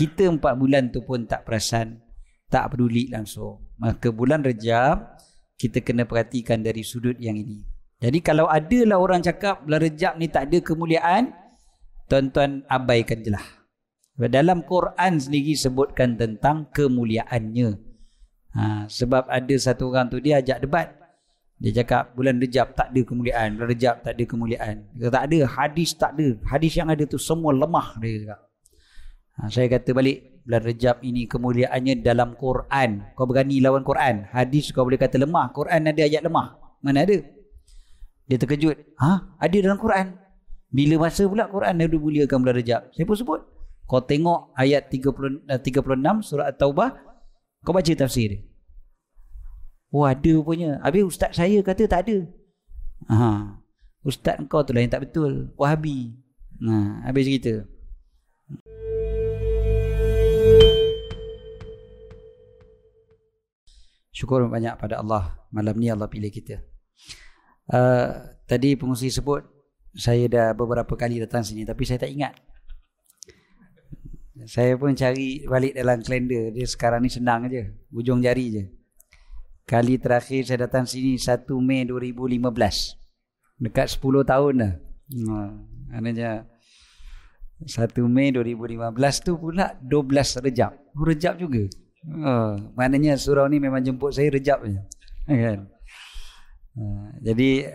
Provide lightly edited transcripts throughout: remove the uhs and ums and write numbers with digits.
kita 4 bulan tu pun tak perasan, tak peduli langsung. Maka bulan Rejab kita kena perhatikan dari sudut yang ini. Jadi kalau adalah orang cakap bulan Rejab ni tak ada kemuliaan, tuan-tuan abaikan je lah. Dalam Quran sendiri sebutkan tentang kemuliaannya. Sebab ada satu orang tu dia ajak debat. Dia cakap bulan Rejab tak ada kemuliaan, bulan Rejab tak ada kemuliaan. Dia kata tak ada, hadis tak ada. Hadis yang ada tu semua lemah, dia cakap. Saya kata balik, bulan Rejab ini kemuliaannya dalam Quran. Kau berani lawan Quran? Hadis kau boleh kata lemah, Quran ada ayat lemah. Mana ada? Dia terkejut. Ada dalam Quran. Bila masa pula Quran ada muliakan bulan Rejab? Saya pun sebut. Kau tengok ayat 36 surah At-Taubah, kau baca tafsir dia. Oh ada rupanya. Habis ustaz saya kata tak ada. Ustaz kau tu lah yang tak betul, Wahabi. Habis cerita. Syukur banyak pada Allah, malam ni Allah pilih kita. Tadi pengurusi sebut saya dah beberapa kali datang sini, tapi saya tak ingat. Saya pun cari balik dalam kalender. Dia sekarang ni senang aja, hujung jari je. Kali terakhir saya datang sini 1 Mei 2015. Dekat 10 tahun dah. Maknanya 1 Mei 2015 tu pula 12 Rejab. Rejab juga. Maknanya surau ni memang jemput saya Rejab je. Kan? Jadi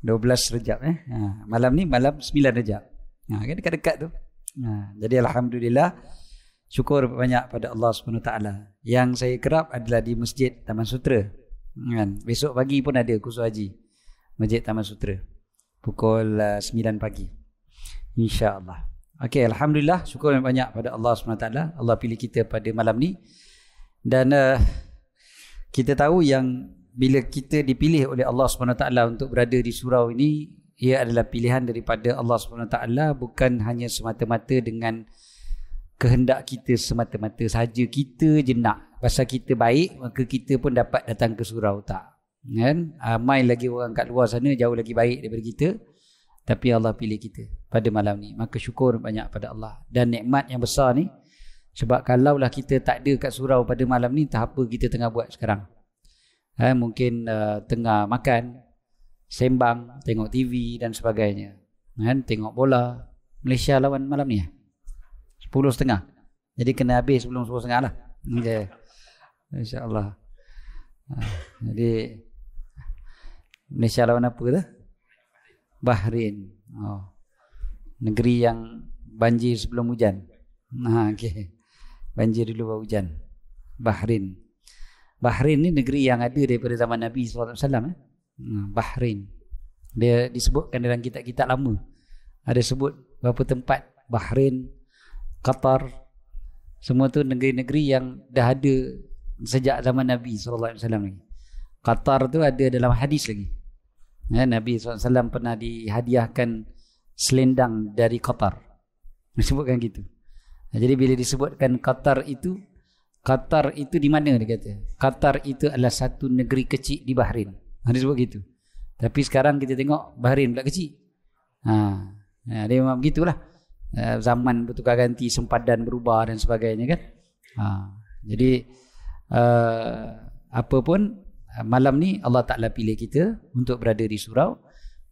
12 Rejab. Malam ni malam 9 Rejab. Kan dekat-dekat tu. Jadi alhamdulillah, syukur banyak pada Allah SWT. Yang saya kerap adalah di Masjid Taman Sutera. Kan? Besok pagi pun ada kursus haji Masjid Taman Sutera pukul 9 pagi, insya-Allah. Okey, alhamdulillah, syukur banyak pada Allah SWT. Allah pilih kita pada malam ni. Dan kita tahu yang bila kita dipilih oleh Allah SWT untuk berada di surau ini, ia adalah pilihan daripada Allah SWT, bukan hanya semata-mata dengan kehendak kita semata-mata saja. Kita je nak, pasal kita baik maka kita pun dapat datang ke surau, tak kan? Ramai lagi orang kat luar sana jauh lagi baik daripada kita, tapi Allah pilih kita pada malam ni. Maka syukur banyak pada Allah. Dan nikmat yang besar ni, sebab kalaulah kita tak ada kat surau pada malam ni, tak apa kita tengah buat sekarang. Mungkin tengah makan, sembang, tengok TV dan sebagainya, kan? Tengok bola. Malaysia lawan malam ni 10.30. Jadi kena habis sebelum 10.30 lah. Okay. InsyaAllah. Jadi Malaysia lawan apa tu? Bahrain. Negeri yang banjir sebelum hujan. Okay. Banjir dulu baru hujan. Bahrain. Bahrain ni negeri yang ada daripada zaman Nabi SAW. Bahrain. Dia disebutkan dalam kitab-kitab lama. Ada sebut berapa tempat. Bahrain, Qatar, semua tu negeri-negeri yang dah ada sejak zaman Nabi SAW lagi. Qatar tu ada dalam hadis lagi. Nabi SAW pernah dihadiahkan selendang dari Qatar. Disebutkan gitu. Jadi bila disebutkan Qatar itu di mana dia kata? Qatar itu adalah satu negeri kecil di Bahrain. Dia sebut gitu. Tapi sekarang kita tengok Bahrain pula kecil. Dia memang begitulah. Zaman bertukar ganti, sempadan berubah dan sebagainya kan. Jadi apa pun, malam ni Allah Ta'ala pilih kita untuk berada di surau.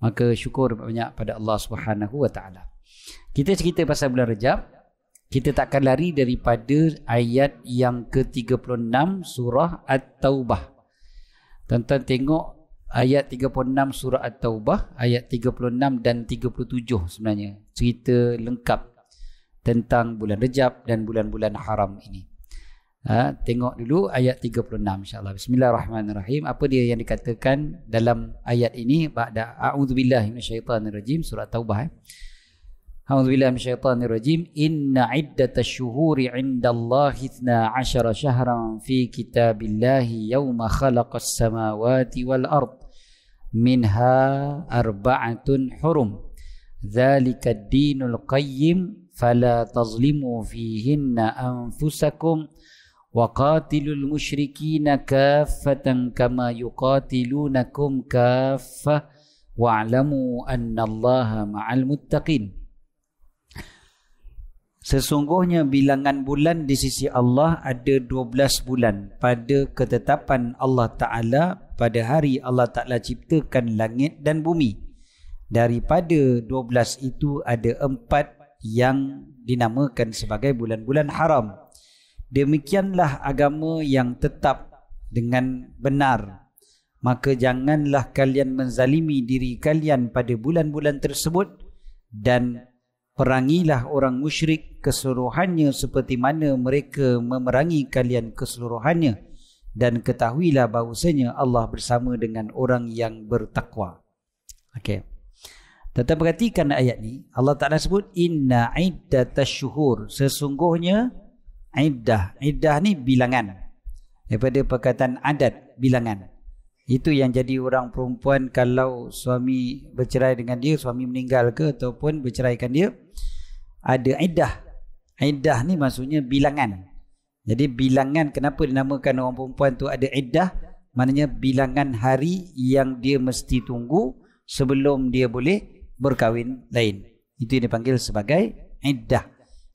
Maka syukur banyak pada Allah Subhanahu Wa Ta'ala. Kita cerita pasal bulan Rejab, kita takkan lari daripada ayat yang ke-36 surah At-Taubah. Tuan-tuan tengok ayat 36 surah At-Taubah, ayat 36 dan 37 sebenarnya. Cerita lengkap tentang bulan Rejab dan bulan-bulan haram ini. Tengok dulu ayat 36 insya-Allah. Bismillahirrahmanirrahim. Apa dia yang dikatakan dalam ayat ini? Ba'da a'udzubillahi minasyaitonirrajim, surah Taubah. A'udzubillahi minasyaitonirrajim. Inna iddatash syuhuri 'indallahi 12 syahran fi kitabillahi yawma khalaqas samawati wal ard minha arba'atun hurum dzalika ad-dinul qayyim fala tazlimu fihinna anfusakum wa qatilul musyrikina kaffatan kama yuqatilunakum kaffah wa'lamu annallaha ma'al muttaqin. Sesungguhnya bilangan bulan di sisi Allah ada 12 bulan pada ketetapan Allah Ta'ala pada hari Allah Ta'ala ciptakan langit dan bumi. Daripada 12 itu ada 4 yang dinamakan sebagai bulan-bulan haram. Demikianlah agama yang tetap dengan benar. Maka janganlah kalian menzalimi diri kalian pada bulan-bulan tersebut, dan perangilah orang musyrik keseluruhannya seperti mana mereka memerangi kalian keseluruhannya, dan ketahuilah bahawasanya Allah bersama dengan orang yang bertakwa. Okey. Tetap perhatikan ayat ni. Allah Ta'ala sebut inna iddatash syuhur. Sesungguhnya iddah. Iddah ni bilangan. Daripada perkataan adat, bilangan. Itu yang jadi orang perempuan kalau suami bercerai dengan dia, suami meninggal ke ataupun berceraikan dia, ada iddah. Iddah ni maksudnya bilangan. Jadi bilangan, kenapa dinamakan orang perempuan tu ada iddah? Maknanya bilangan hari yang dia mesti tunggu sebelum dia boleh berkahwin lain. Itu yang dipanggil sebagai iddah.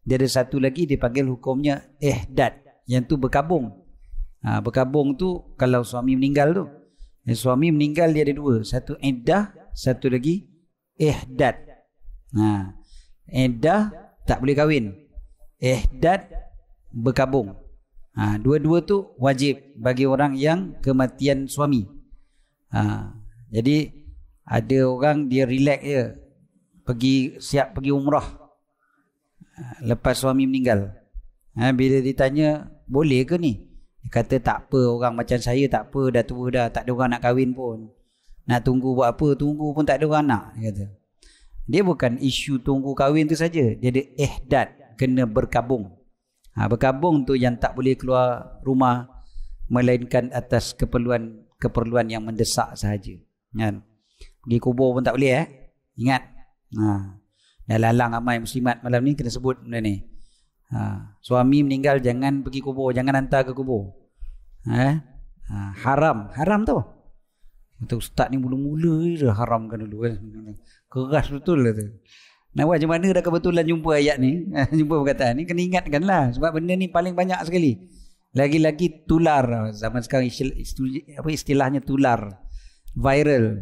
Dia ada satu lagi dipanggil hukumnya ihdad, yang tu berkabung. Berkabung tu kalau suami meninggal tu. Suami meninggal dia ada dua. Satu iddah, satu lagi ihdad. Iddah tak boleh kahwin. Ihdad berkabung. Dua-dua tu wajib bagi orang yang kematian suami. Jadi ada orang dia relax je, siap pergi umrah lepas suami meninggal. Bila ditanya boleh ke ni, dia kata tak apa, orang macam saya tak apa, dah tua dah, tak ada orang nak kahwin pun. Nak tunggu buat apa, tunggu pun tak ada orang nak, dia kata. Dia bukan isu tunggu kahwin tu saja, dia ada ihdad, kena berkabung. Berkabung tu yang tak boleh keluar rumah melainkan atas keperluan yang mendesak sahaja. Kan? Pergi kubur pun tak boleh, ingat. Dah lalang ramai muslimat malam ni kena sebut benda ni. Suami meninggal jangan pergi kubur, jangan hantar ke kubur. Haram tu. Kata ustaz ni mula-mula je haramkan dulu. Keras betul lah tu. Nak buat macam mana dah kebetulan jumpa ayat ni, jumpa perkataan ni, kena ingatkanlah sebab benda ni paling banyak sekali. Lagi-lagi tular zaman sekarang, istilahnya tular, viral.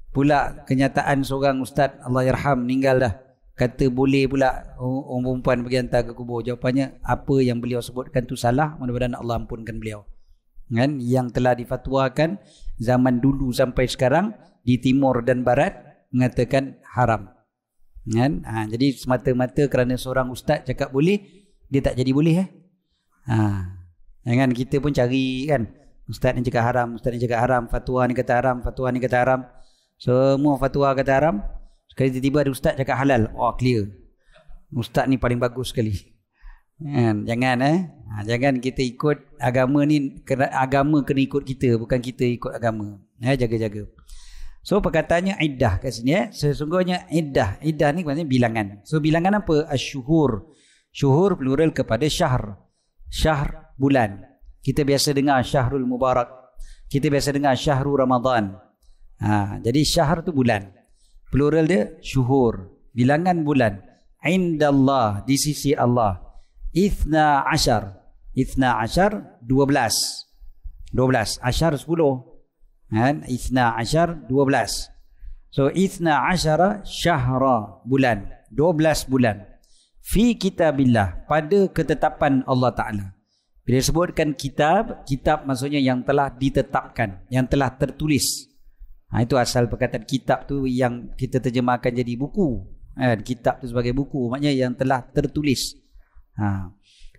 Pula kenyataan seorang ustaz Allahyarham meninggal dah, kata boleh pula orang perempuan pergi hantar ke kubur. Jawapannya apa yang beliau sebutkan tu salah, mudah-mudahan Allah ampunkan beliau. Kan, yang telah difatwakan zaman dulu sampai sekarang di timur dan barat mengatakan haram. Kan? Jadi semata-mata kerana seorang ustaz cakap boleh, dia tak jadi boleh. Jangan kita pun cari kan, ustaz ni cakap haram, ustaz ni cakap haram, fatwa ni kata haram, fatwa ni kata haram. Semua fatwa kata haram. Sekali tiba-tiba ada ustaz cakap halal. Oh, clear. Ustaz ni paling bagus sekali. Jangan jangan kita ikut agama ni, agama kena ikut kita, bukan kita ikut agama. Jaga-jaga. So perkataannya iddah kat sini. Sesungguhnya iddah ni maksudnya bilangan. So bilangan apa? Asyuhur. Syuhur plural kepada syahr. Syahr bulan. Kita biasa dengar Syahrul Mubarak. Kita biasa dengar Syahrul Ramadan. Jadi syahr tu bulan. Plural dia syuhur. Bilangan bulan. Indallah, di sisi Allah. Ithna ashar. Ithna ashar 12. 12. Ashar 10. Ithna ashar 12. So ithna ashara syahra, bulan. 12 bulan. Fi kitabillah, pada ketetapan Allah Ta'ala. Bila sebutkan kitab, kitab maksudnya yang telah ditetapkan, yang telah tertulis. Itu asal perkataan kitab tu yang kita terjemahkan jadi buku. Kitab tu sebagai buku, maknanya yang telah tertulis.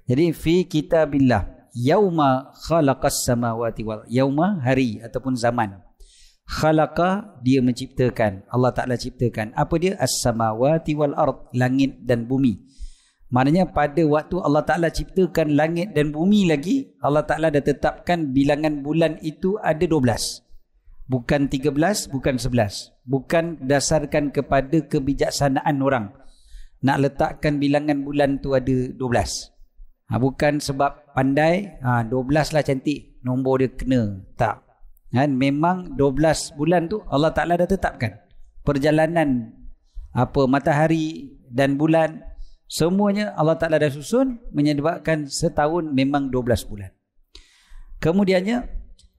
Jadi fi kitabillah, yauma khalaqas samawati wal, yauma hari ataupun zaman. Khalaqa, dia menciptakan, Allah Ta'ala ciptakan. Apa dia? As-samawati wal ard, langit dan bumi. Maknanya pada waktu Allah Ta'ala ciptakan langit dan bumi lagi, Allah Ta'ala dah tetapkan bilangan bulan itu ada 12. Bukan 13, bukan 11. Bukan berdasarkan kepada kebijaksanaan orang nak letakkan bilangan bulan tu ada 12. Bukan sebab pandai, 12 lah cantik, nombor dia kena. Tak. Memang 12 bulan tu Allah Ta'ala dah tetapkan. Perjalanan matahari dan bulan Semuanya Allah Ta'ala dah susun menyebabkan setahun memang 12 bulan. Kemudiannya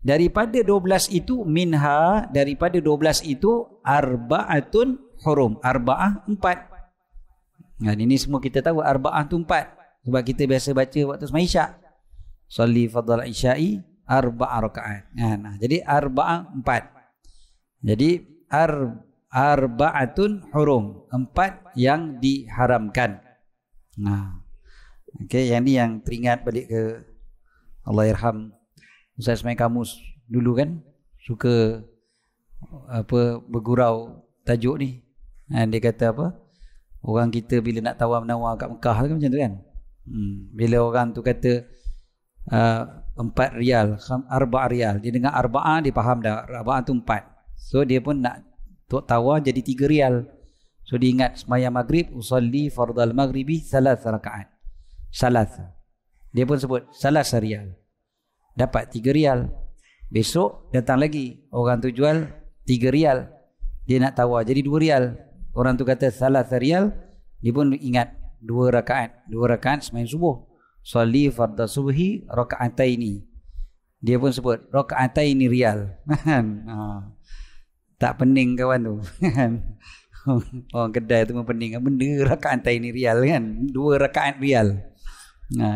daripada 12 itu daripada 12 itu arba'atun hurum. Arba'ah 4. Nah, ini semua kita tahu arba'ah tu 4. Sebab kita biasa baca waktu sembahyang Isyak. Sholli fardal isya'i arba'a rakaat. Nah, jadi arba'ah 4. Jadi arba'atun hurum, 4 yang diharamkan. Nah, okey, yang ni yang teringat balik ke Allahyarham Ustaz Ismail Kamus dulu kan, suka bergurau tajuk ni. Dia kata apa? Orang kita bila nak tawar menawar kat Mekah kan macam tu kan. Bila orang tu kata 4 rial, 4 rial, dia dengar arba'ah, dia faham dah arba'ah tu 4. So dia pun nak tawar jadi 3 rial. So dia ingat sembahyang maghrib, usalli fardal maghribi 3 rakaat. Dia pun sebut 3 rial. Dapat 3 rial. Besok datang lagi, orang tu jual 3 rial. Dia nak tawar jadi 2 rial. Orang tu kata 3 rial. Dia pun ingat 2 rakaat. 2 rakaat sembahyang subuh. Sholli fardal subhi raka'ataini. Dia pun sebut raka'ataini rial. Tak pening kawan tu. Orang kedai tu pun pening. Benda raka'ataini rial kan. 2 rakaat rial.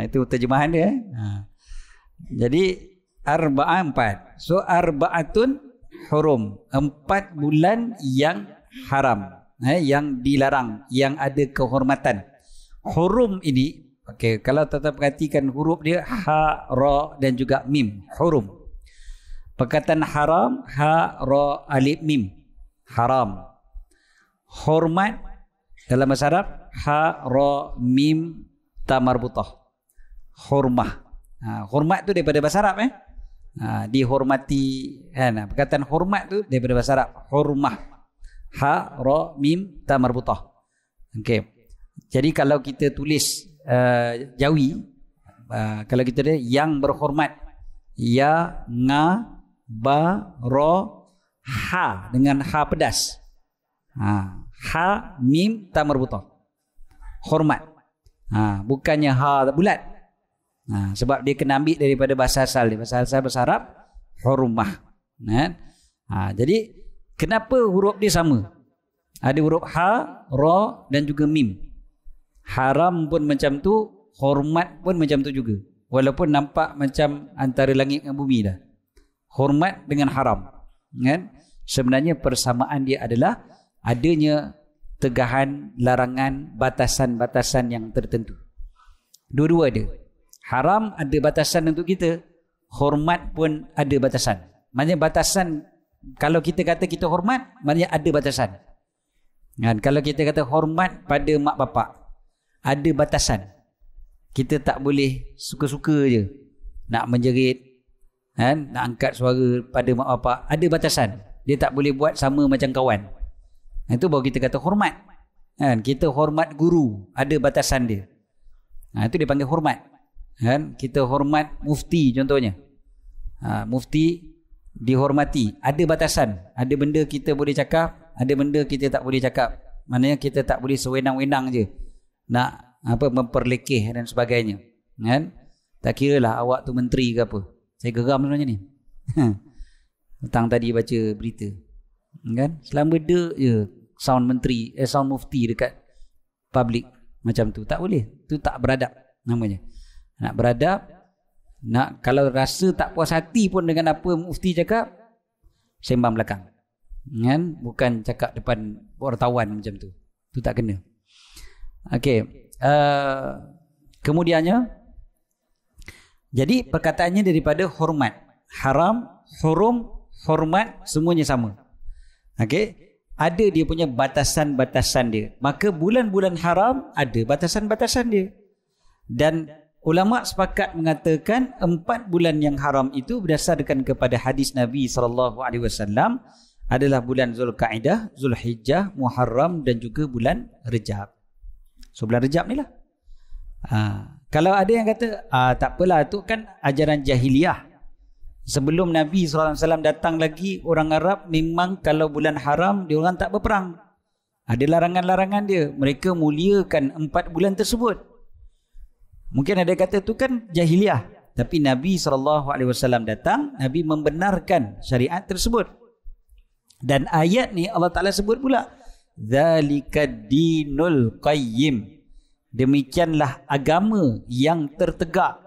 Itu terjemahan dia. Jadi arba'ah 4. So arba'atun hurum, 4 bulan yang haram, yang dilarang, yang ada kehormatan. Hurum ini, okey, kalau tetap perhatikan huruf dia ha, ra dan juga mim. Hurum. Perkataan haram, ha, ra, alif, mim. Haram. Hormat dalam bahasa Arab ha, ra, mim, ta marbutah. Hormah. Hormat tu daripada bahasa Arab dihormati kan. Perkataan hormat tu daripada bahasa Arab hormah. Ha, ra, mim, ta marbutah. Okey. Jadi kalau kita tulis Jawi, kalau kita ada yang berhormat, ya, nga, ba, ra, ha dengan ha pedas. Ha, mim, ta marbutah. Hormat. Bukannya ha bulat. Sebab dia kena ambil daripada bahasa asal dia. Bahasa asal bahasa Arab hurmah. Jadi kenapa huruf dia sama? Ada huruf ha, ra dan juga mim. Haram pun macam tu, hormat pun macam tu juga. Walaupun nampak macam antara langit dan bumi dah. Hormat dengan haram, kan? Sebenarnya persamaan dia adalah adanya tegahan, larangan, batasan-batasan yang tertentu. Dua-dua ada. Haram ada batasan untuk kita, hormat pun ada batasan. Maknanya batasan, kalau kita kata kita hormat, maknanya ada batasan. Kan? Kalau kita kata hormat pada mak bapak, ada batasan. Kita tak boleh suka-suka je nak menjerit, kan? Nak angkat suara pada mak bapak, ada batasan. Dia tak boleh buat sama macam kawan. Itu baru kita kata hormat. Kan? Kita hormat guru, ada batasan dia. Itu dia panggil hormat. Kan? Kita hormat mufti contohnya. Mufti dihormati, ada batasan. Ada benda kita boleh cakap, ada benda kita tak boleh cakap. Maknanya kita tak boleh sewenang-wenang je nak memperlekeh dan sebagainya. Kan? Tak kira lah awak tu menteri ke apa. Saya geram sebenarnya ni. Petang tadi baca berita. Kan? Selama dia je sound menteri, sound mufti dekat public macam tu. Tak boleh. Tu tak beradab namanya. Nak beradab, nak kalau rasa tak puas hati pun dengan apa mufti cakap, sembang belakang. Kan? Bukan cakap depan wartawan macam tu. Tu tak kena. Okey. Kemudiannya, jadi perkataannya daripada hormat. Haram, hurum, hormat, semuanya sama. Okey. Ada dia punya batasan-batasan dia. Maka bulan-bulan haram ada batasan-batasan dia. Dan ulama sepakat mengatakan 4 bulan yang haram itu berdasarkan kepada hadis Nabi SAW adalah bulan Zulkaidah, Zulhijjah, Muharram dan juga bulan Rejab. So bulan Rejab ni lah. Kalau ada yang kata tak apalah, itu kan ajaran jahiliyah. Sebelum Nabi SAW datang lagi, orang Arab memang kalau bulan haram dia orang tak berperang. Ada larangan-larangan dia. Mereka muliakan 4 bulan tersebut. Mungkin ada kata tu kan jahiliah. Tapi Nabi SAW datang, Nabi membenarkan syariat tersebut. Dan ayat ni Allah Ta'ala sebut pula, Zalikad dinul qayyim. Demikianlah agama yang tertegak,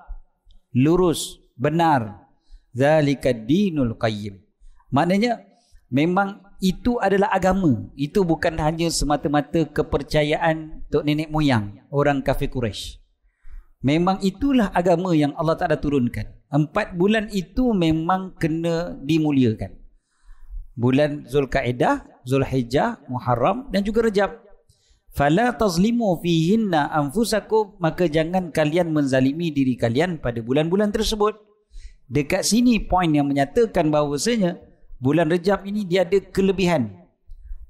lurus, benar. Zalikad dinul qayyim. Maknanya memang itu adalah agama. Itu bukan hanya semata-mata kepercayaan tok nenek moyang orang kafir Quraisy. Memang itulah agama yang Allah Ta'ala turunkan. 4 bulan itu memang kena dimuliakan. Bulan Zulkaidah, Zulhijjah, Muharram dan juga Rajab. Fala tazlimu fihinna anfusakum, maka jangan kalian menzalimi diri kalian pada bulan-bulan tersebut. Dekat sini poin yang menyatakan bahawasanya bulan Rajab ini dia ada kelebihan.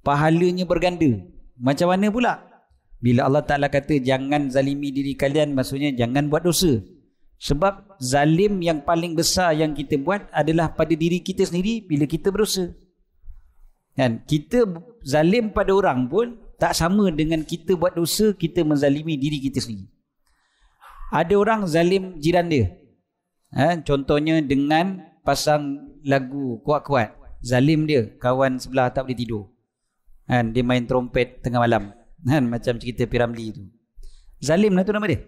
Pahalanya berganda. Macam mana pula? Bila Allah Ta'ala kata jangan zalimi diri kalian, maksudnya jangan buat dosa. Sebab zalim yang paling besar yang kita buat adalah pada diri kita sendiri bila kita berdosa. Kan? Kita zalim pada orang pun tak sama dengan kita buat dosa, kita menzalimi diri kita sendiri. Ada orang zalim jiran dia. Contohnya dengan pasang lagu kuat-kuat. Zalim dia, kawan sebelah tak boleh tidur. Dia main trompet tengah malam. Macam cerita Piramli tu. Zalim lah tu nama dia.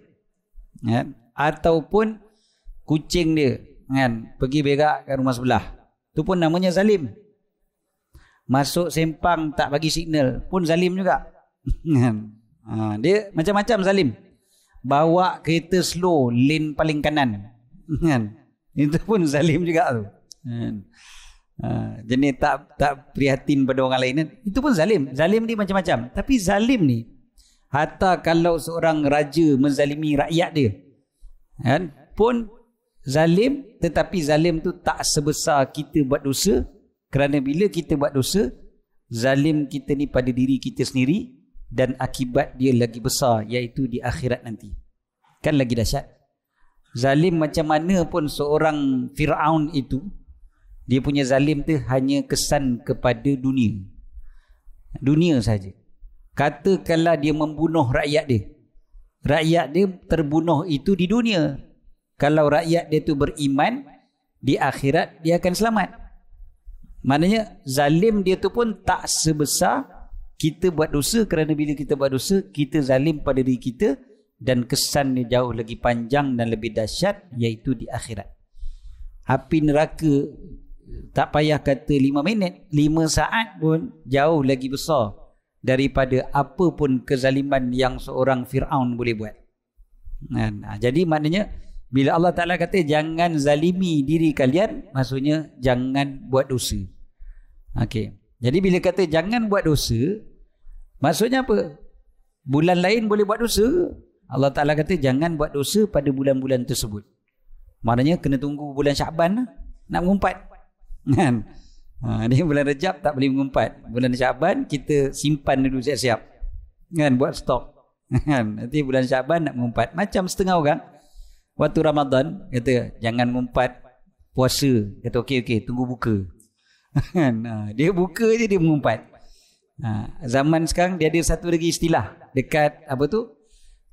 Ataupun kucing dia pergi berak kat rumah sebelah. Tu pun namanya zalim. Masuk sempang tak bagi signal pun zalim juga. Dia macam-macam zalim. Bawa kereta slow lane paling kanan. Itu pun zalim juga tu. Jenis tak prihatin pada orang lain kan? Itu pun zalim. Zalim ni macam-macam. Tapi zalim ni, hatta kalau seorang raja menzalimi rakyat dia kan, pun zalim. Tetapi zalim tu tak sebesar kita buat dosa. Kerana bila kita buat dosa, zalim kita ni pada diri kita sendiri, dan akibat dia lagi besar, iaitu di akhirat nanti. Kan lagi dahsyat. Zalim macam mana pun seorang Fir'aun itu, dia punya zalim tu hanya kesan kepada dunia. Dunia saja. Katakanlah dia membunuh rakyat dia. Rakyat dia terbunuh itu di dunia. Kalau rakyat dia tu beriman, di akhirat dia akan selamat. Maknanya zalim dia tu pun tak sebesar kita buat dosa, kerana bila kita buat dosa, kita zalim pada diri kita dan kesannya jauh lagi panjang dan lebih dahsyat, iaitu di akhirat. Api neraka tak payah kata 5 minit, 5 saat pun jauh lagi besar daripada apa pun kezaliman yang seorang Fir'aun boleh buat. Jadi maknanya bila Allah Ta'ala kata jangan zalimi diri kalian, maksudnya jangan buat dosa. Okey. Jadi bila kata jangan buat dosa, maksudnya apa? Bulan lain boleh buat dosa. Allah Ta'ala kata jangan buat dosa pada bulan-bulan tersebut. Maknanya kena tunggu bulan Syaban nak mengumpat. Kan? Dia bulan Rajab tak boleh mengumpat. Bulan Syaban kita simpan dulu siap-siap. Kan, buat stok. Kan? Nanti bulan Syaban nak mengumpat. Macam setengah orang waktu Ramadan kata jangan mengumpat puasa. Kata okey tunggu buka. Dia buka je dia mengumpat. Zaman sekarang dia ada satu lagi istilah dekat apa tu?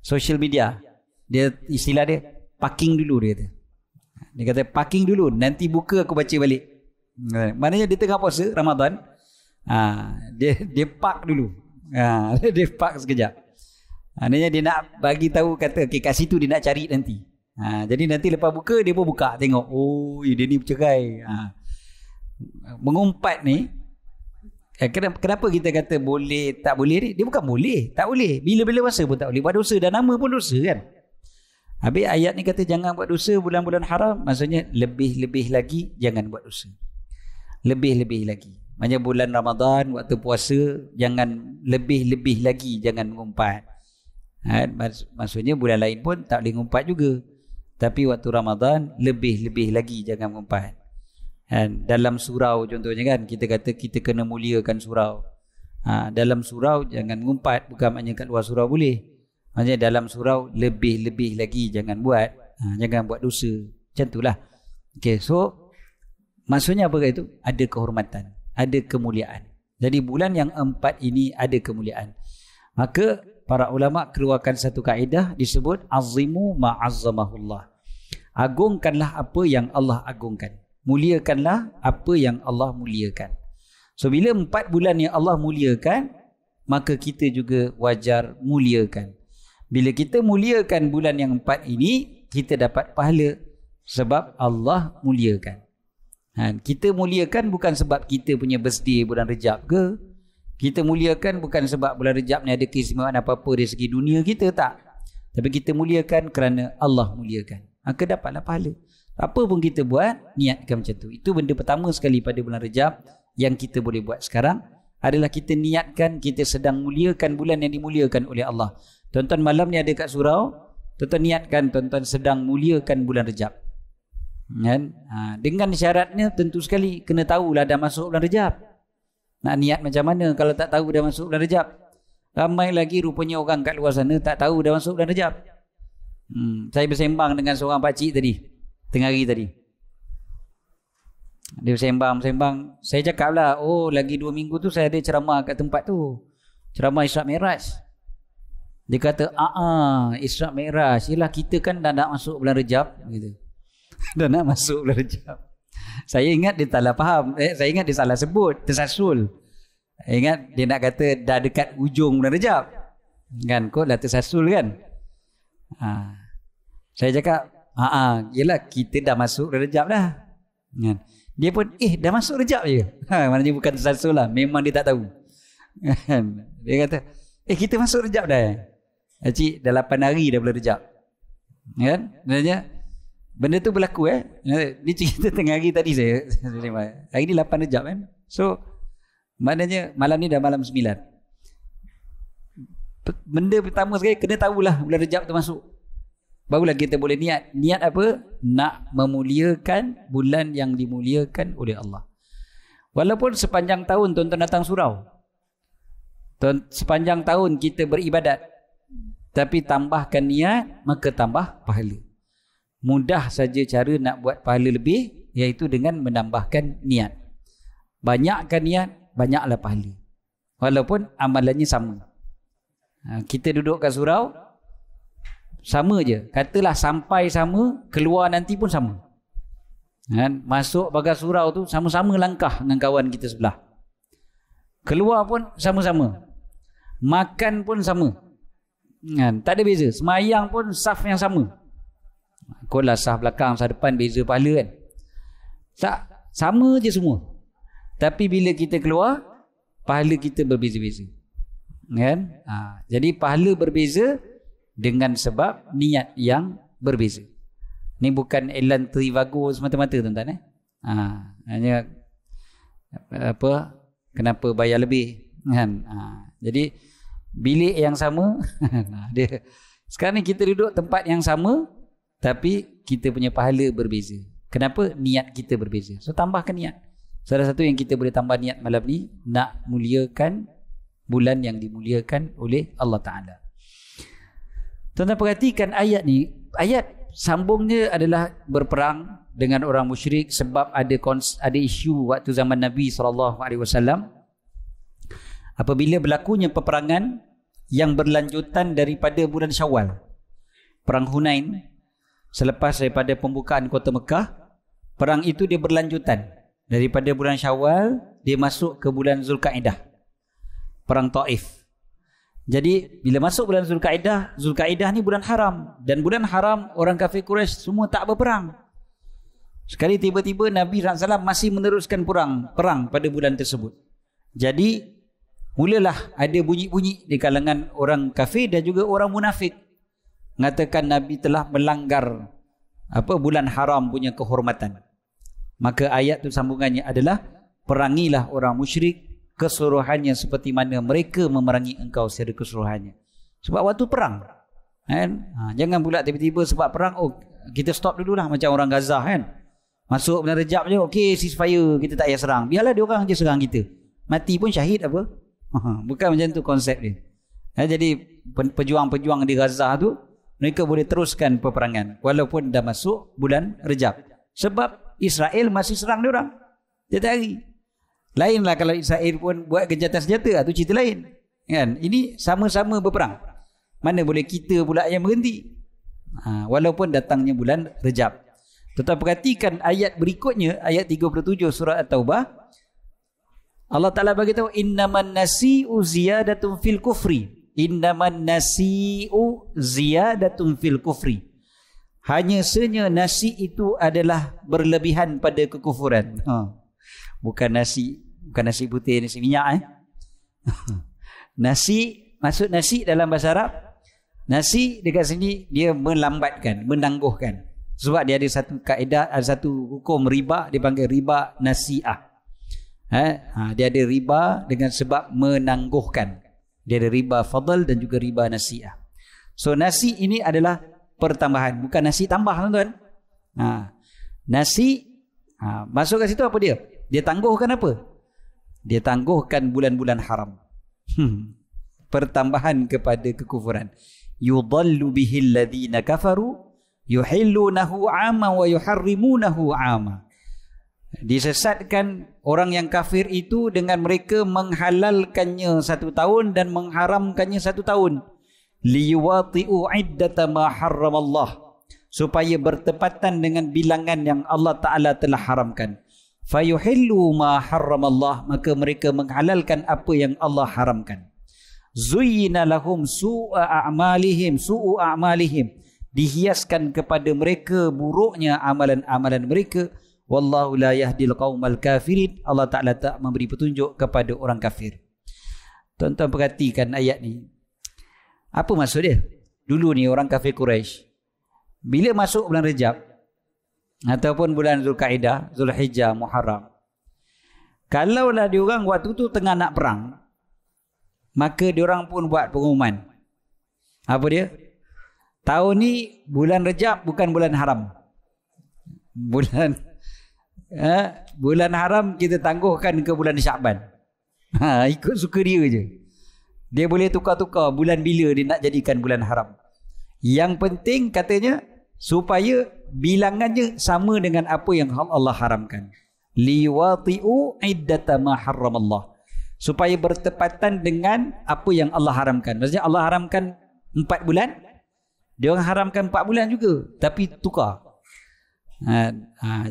Social media. Dia istilah dia parking dulu dia kata. Dia kata parking dulu, nanti buka aku baca balik. Maknanya dia tengah puasa Ramadan, dia park dulu. Dia park sekejap. Maknanya dia nak bagi tahu, kata okay, kat situ dia nak cari nanti. Jadi nanti lepas buka dia pun buka tengok, oh dia ni bercerai. Mengumpat ni, kenapa kita kata boleh tak boleh ni? Dia bukan boleh, tak boleh. Bila-bila masa pun tak boleh. Buat dosa, dan nama pun dosa kan. Habis ayat ni kata jangan buat dosa bulan-bulan haram, maksudnya lebih-lebih lagi jangan buat dosa. Lebih-lebih lagi. Maksudnya bulan Ramadan waktu puasa jangan lebih-lebih lagi jangan mengumpat. Maksudnya bulan lain pun tak boleh mengumpat juga. Tapi waktu Ramadan lebih-lebih lagi jangan mengumpat. Dalam surau contohnya kan, kita kata kita kena muliakan surau. Dalam surau jangan mengumpat, bukan maknanya kat luar surau boleh. Maksudnya dalam surau lebih-lebih lagi jangan buat. Jangan buat dosa. Macam itulah. Okay, so maksudnya apa itu? Ada kehormatan, ada kemuliaan. Jadi bulan yang 4 ini ada kemuliaan. Maka para ulama keluarkan satu kaedah disebut azimu ma'azzamahullah. Agungkanlah apa yang Allah agungkan. Muliakanlah apa yang Allah muliakan. So bila 4 bulan yang Allah muliakan, maka kita juga wajar muliakan. Bila kita muliakan bulan yang 4 ini, kita dapat pahala sebab Allah muliakan. Kita muliakan bukan sebab kita punya birthday bulan Rejab ke. Kita muliakan bukan sebab bulan Rejab ni ada keistimewaan apa-apa dari segi dunia kita, tak. Tapi kita muliakan kerana Allah muliakan. Maka dapatlah pahala. Apa pun kita buat, niatkan macam tu. Itu benda pertama sekali pada bulan Rejab yang kita boleh buat sekarang adalah kita niatkan kita sedang muliakan bulan yang dimuliakan oleh Allah. Tuan-tuan malam ni ada kat surau, tuan-tuan niatkan tuan-tuan sedang muliakan bulan Rejab. Kan? Dengan syaratnya tentu sekali kena tahulah dah masuk bulan Rejab. Nak niat macam mana kalau tak tahu dah masuk bulan Rejab? Ramai lagi rupanya orang kat luar sana tak tahu dah masuk bulan Rejab. Saya bersembang dengan seorang pakcik tadi, tengah hari tadi. Dia bersembang. Saya cakap lah, oh lagi 2 minggu tu saya ada ceramah kat tempat tu. Ceramah Isra' Mi'raj. Dia kata, Isra' Mi'raj. Yelah kita kan dah nak masuk bulan Rejab. Gitu. Dah nak masuk bulan Rejab. Saya ingat dia salah faham. Saya ingat dia salah sebut, tersasul. Saya ingat dia nak kata dah dekat ujung bulan Rejab. Kan, kok dah tersasul kan? Saya cakap, yelah kita dah masuk bulan Rejab dah. Kan? Dia pun, dah masuk Rejab je. Maknanya bukan tersasul lah. Memang dia tak tahu. Kan? Dia kata, kita masuk Rejab dah. Cik, dah 8 hari dah bulan Rejab. Kan? Maksudnya, benda tu berlaku Ni cerita tengah hari tadi saya. Hari ni 8 Rejab kan. So maknanya malam ni dah malam 9. Benda pertama sekali kena tahulah bulan Rejab tu masuk. Barulah kita boleh niat. Niat apa? Nak memuliakan bulan yang dimuliakan oleh Allah. Walaupun sepanjang tahun tuan-tuan datang surau, sepanjang tahun kita beribadat, tapi tambahkan niat, maka tambah pahala. Mudah saja cara nak buat pahala lebih, iaitu dengan menambahkan niat. Banyakkan niat, banyaklah pahala. Walaupun amalannya sama. Kita duduk kat surau, sama je. Katalah sampai sama, keluar nanti pun sama. Masuk pagar surau tu, sama-sama langkah dengan kawan kita sebelah. Keluar pun sama-sama. Makan pun sama. Tak ada beza. Semayang pun saf yang sama. Kau lah sah belakang, sah depan, beza pahala kan? Tak, sama je semua. Tapi bila kita keluar, pahala kita berbeza-beza. Kan? Jadi pahala berbeza dengan sebab niat yang berbeza. Ni bukan elan trivago semata-mata tuan-tuan. Hanya apa, kenapa bayar lebih kan? Jadi bilik yang sama. Dia, sekarang ni kita duduk tempat yang sama, tapi kita punya pahala berbeza. Kenapa? Niat kita berbeza. So tambahkan niat. Salah satu yang kita boleh tambah niat malam ni, nak muliakan bulan yang dimuliakan oleh Allah Ta'ala. Tuan-tuan perhatikan ayat ni. Ayat sambungnya adalah berperang dengan orang musyrik sebab ada isu waktu zaman Nabi SAW. Apabila berlakunya peperangan yang berlanjutan daripada bulan Syawal, Perang Hunain. Selepas daripada pembukaan kota Mekah, perang itu dia berlanjutan. Daripada bulan Syawal, dia masuk ke bulan Zulkaidah. Perang Taif. Jadi, bila masuk bulan Zulkaidah ni bulan haram. Dan bulan haram, orang kafir Quraisy semua tak berperang. Sekali tiba-tiba Nabi SAW masih meneruskan perang pada bulan tersebut. Jadi, mulalah ada bunyi-bunyi di kalangan orang kafir dan juga orang munafik. Mengatakan Nabi telah melanggar bulan haram punya kehormatan. Maka ayat tu sambungannya adalah, perangilah orang musyrik keseluruhannya seperti mana mereka memerangi engkau secara keseluruhannya. Sebab waktu perang kan? Jangan pula tiba-tiba sebab perang, kita stop dululah macam orang Gaza kan. Masuk bulan Rejab je, okey ceasefire, kita tak payah serang. Biarlah dia orang je serang kita. Mati pun syahid apa? Bukan macam tu konsep dia. Jadi pejuang-pejuang di Gaza tu, mereka boleh teruskan peperangan walaupun dah masuk bulan Rejab. Sebab Israel masih serang dia orang. Tiap hari. Lainlah kalau Israel pun buat gencatan senjata, tu cerita lain. Kan? Ini sama-sama berperang. Mana boleh kita pula yang berhenti. Walaupun datangnya bulan Rejab. Tetapi perhatikan ayat berikutnya, ayat 37 surah At-Taubah. Allah Ta'ala beritahu, innaman nasi'u ziyadatun fil kufri. Innaman nasi'u ziyadatun fil kufri. Hanya sahaja nasi itu adalah berlebihan pada kekufuran. Bukan nasi putih, nasi minyak. Nasi, maksud nasi dalam bahasa Arab, nasi dekat sini dia melambatkan, menangguhkan. Sebab dia ada satu kaedah, ada satu hukum riba, dia panggil riba nasi'ah. Dia ada riba dengan sebab menangguhkan. Dia ada riba fadl dan juga riba nasi'ah. So nasi ini adalah pertambahan, bukan nasi tambah, tuan-tuan. Nasi masuk kat situ apa dia? Dia tangguhkan apa? Dia tangguhkan bulan-bulan haram. Pertambahan kepada kekufuran. Yudallu bihil ladhina kafaru yuhillunahu 'ama wa yuharrimunahu 'ama. Disesatkan orang yang kafir itu dengan mereka menghalalkannya 1 tahun dan mengharamkannya 1 tahun. Liwati'u 'iddata ma harramallah, supaya bertepatan dengan bilangan yang Allah Ta'ala telah haramkan. Fayuhillu ma harramallah, maka mereka menghalalkan apa yang Allah haramkan. Zuyyina lahum su'u a'malihim, dihiaskan kepada mereka buruknya amalan-amalan mereka. Wallahu la yahdil qaumal kafirin, Allah Ta'ala tak memberi petunjuk kepada orang kafir. Tuan-tuan perhatikan ayat ni. Apa maksud dia? Dulu ni orang kafir Quraisy, bila masuk bulan Rejab ataupun bulan Zulkaidah, Zulhijjah, Muharram, kalaulah diorang waktu tu tengah nak perang, maka diorang pun buat pengumuman. Apa dia? Tahun ni bulan Rejab bukan bulan haram. Bulan haram kita tangguhkan ke bulan Syakban. Ikut suka dia je. Dia boleh tukar-tukar bulan bila dia nak jadikan bulan haram. Yang penting katanya supaya bilangannya sama dengan apa yang Allah haramkan. Liwati'u 'iddata ma harramallah, supaya bertepatan dengan apa yang Allah haramkan. Maksudnya Allah haramkan 4 bulan, dia orang haramkan 4 bulan juga, tapi tukar.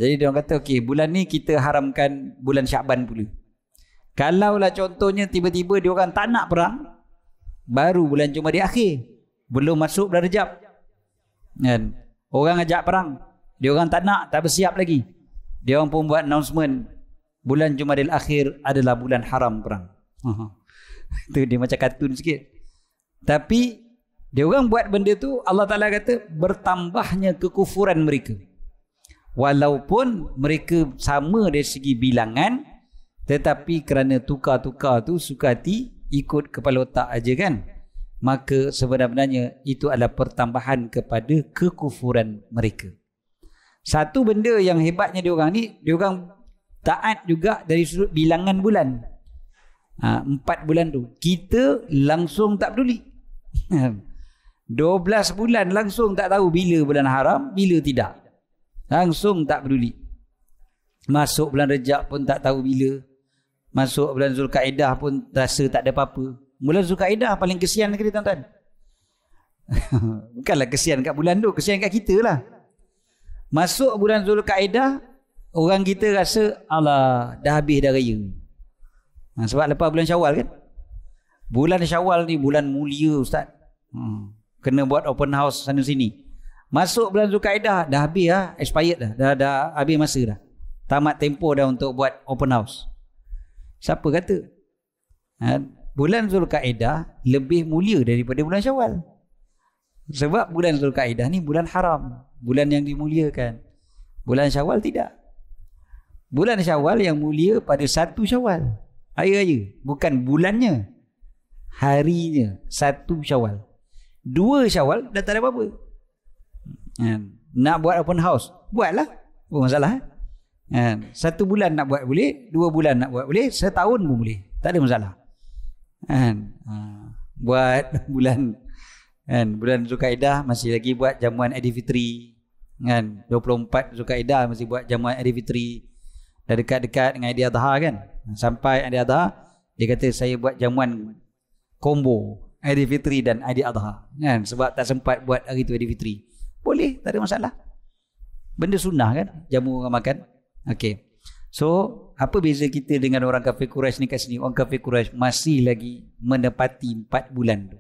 Jadi dia orang kata okey, bulan ni kita haramkan bulan Syakban pula. Kalaulah contohnya tiba-tiba dia orang tak nak perang, baru bulan Jumadil akhir, belum masuk bulan Rejab, kan? Orang ajak perang, dia orang tak nak, tak bersiap lagi, dia orang pun buat announcement bulan Jumadil akhir adalah bulan haram perang. Itu dia macam kartun sikit, tapi dia orang buat benda tu. Allah Ta'ala kata bertambahnya kekufuran mereka, walaupun mereka sama dari segi bilangan, tetapi kerana tukar-tukar tu suka hati, ikut kepala otak aja kan, maka sebenarnya itu adalah pertambahan kepada kekufuran mereka. Satu benda yang hebatnya diorang ni, diorang taat juga dari sudut bilangan bulan. 4 bulan tu kita langsung tak peduli. 12 bulan langsung tak tahu bila bulan haram, bila tidak, langsung tak peduli. Masuk bulan Rejab pun tak tahu bila, masuk bulan Zulkaidah pun rasa tak ada apa-apa. Bulan Zulkaidah paling kesian lagi tuan-tuan. Bukanlah kesian kat bulan tu, kesian kat kita lah. Masuk bulan Zulkaidah, orang kita rasa alah dah habis dah raya. Sebab lepas bulan Syawal kan, bulan Syawal ni bulan mulia ustaz. Kena buat open house sana sini. Masuk bulan Zulkaidah dah habis lah, expired dah habis masa dah, tamat tempoh dah untuk buat open house. Siapa kata? Bulan Zulkaidah lebih mulia daripada bulan Syawal. Sebab bulan Zulkaidah ni bulan haram, bulan yang dimuliakan. Bulan Syawal tidak. Bulan Syawal yang mulia pada 1 Syawal, hari raya, bukan bulannya, harinya 1 Syawal. 2 Syawal dah tak ada apa-apa. Nak buat open house, buatlah, bukan masalah. 1 bulan nak buat boleh, 2 bulan nak buat boleh, setahun pun boleh, tak ada masalah. Buat bulan Zulkaidah masih lagi buat jamuan Aidilfitri, 24 Zulkaidah masih buat jamuan Aidilfitri, dah dekat-dekat dengan Aidil Adha kan. Sampai Aidilfitri dia kata saya buat jamuan combo Aidilfitri dan Aidiladha kan, sebab tak sempat buat hari tu Aidilfitri. Boleh, tak ada masalah. Benda sunnah kan, jamu orang makan. Okey. So, apa beza kita dengan orang kafir Quraisy ni kat sini? Orang kafir Quraisy masih lagi menepati 4 bulan tu.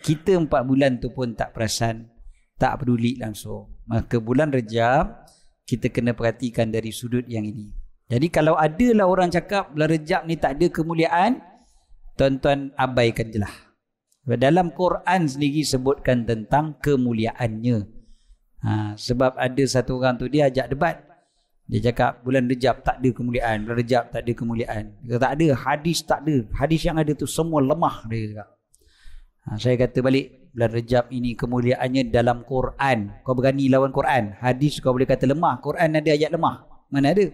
Kita 4 bulan tu pun tak perasan, tak peduli langsung. Maka bulan Rejab kita kena perhatikan dari sudut yang ini. Jadi kalau adalah orang cakap bulan Rejab ni tak ada kemuliaan, tuan-tuan abaikan je lah. Dalam Quran sendiri sebutkan tentang kemuliaannya. Sebab ada satu orang tu dia ajak debat. Dia cakap bulan Rejab tak ada kemuliaan, bulan Rejab tak ada kemuliaan. Dia tak ada, hadis tak ada. Hadis yang ada tu semua lemah, dia cakap. Saya kata balik, bulan Rejab ini kemuliaannya dalam Quran. Kau berani lawan Quran? Hadis kau boleh kata lemah, Quran ada ayat lemah. Mana ada?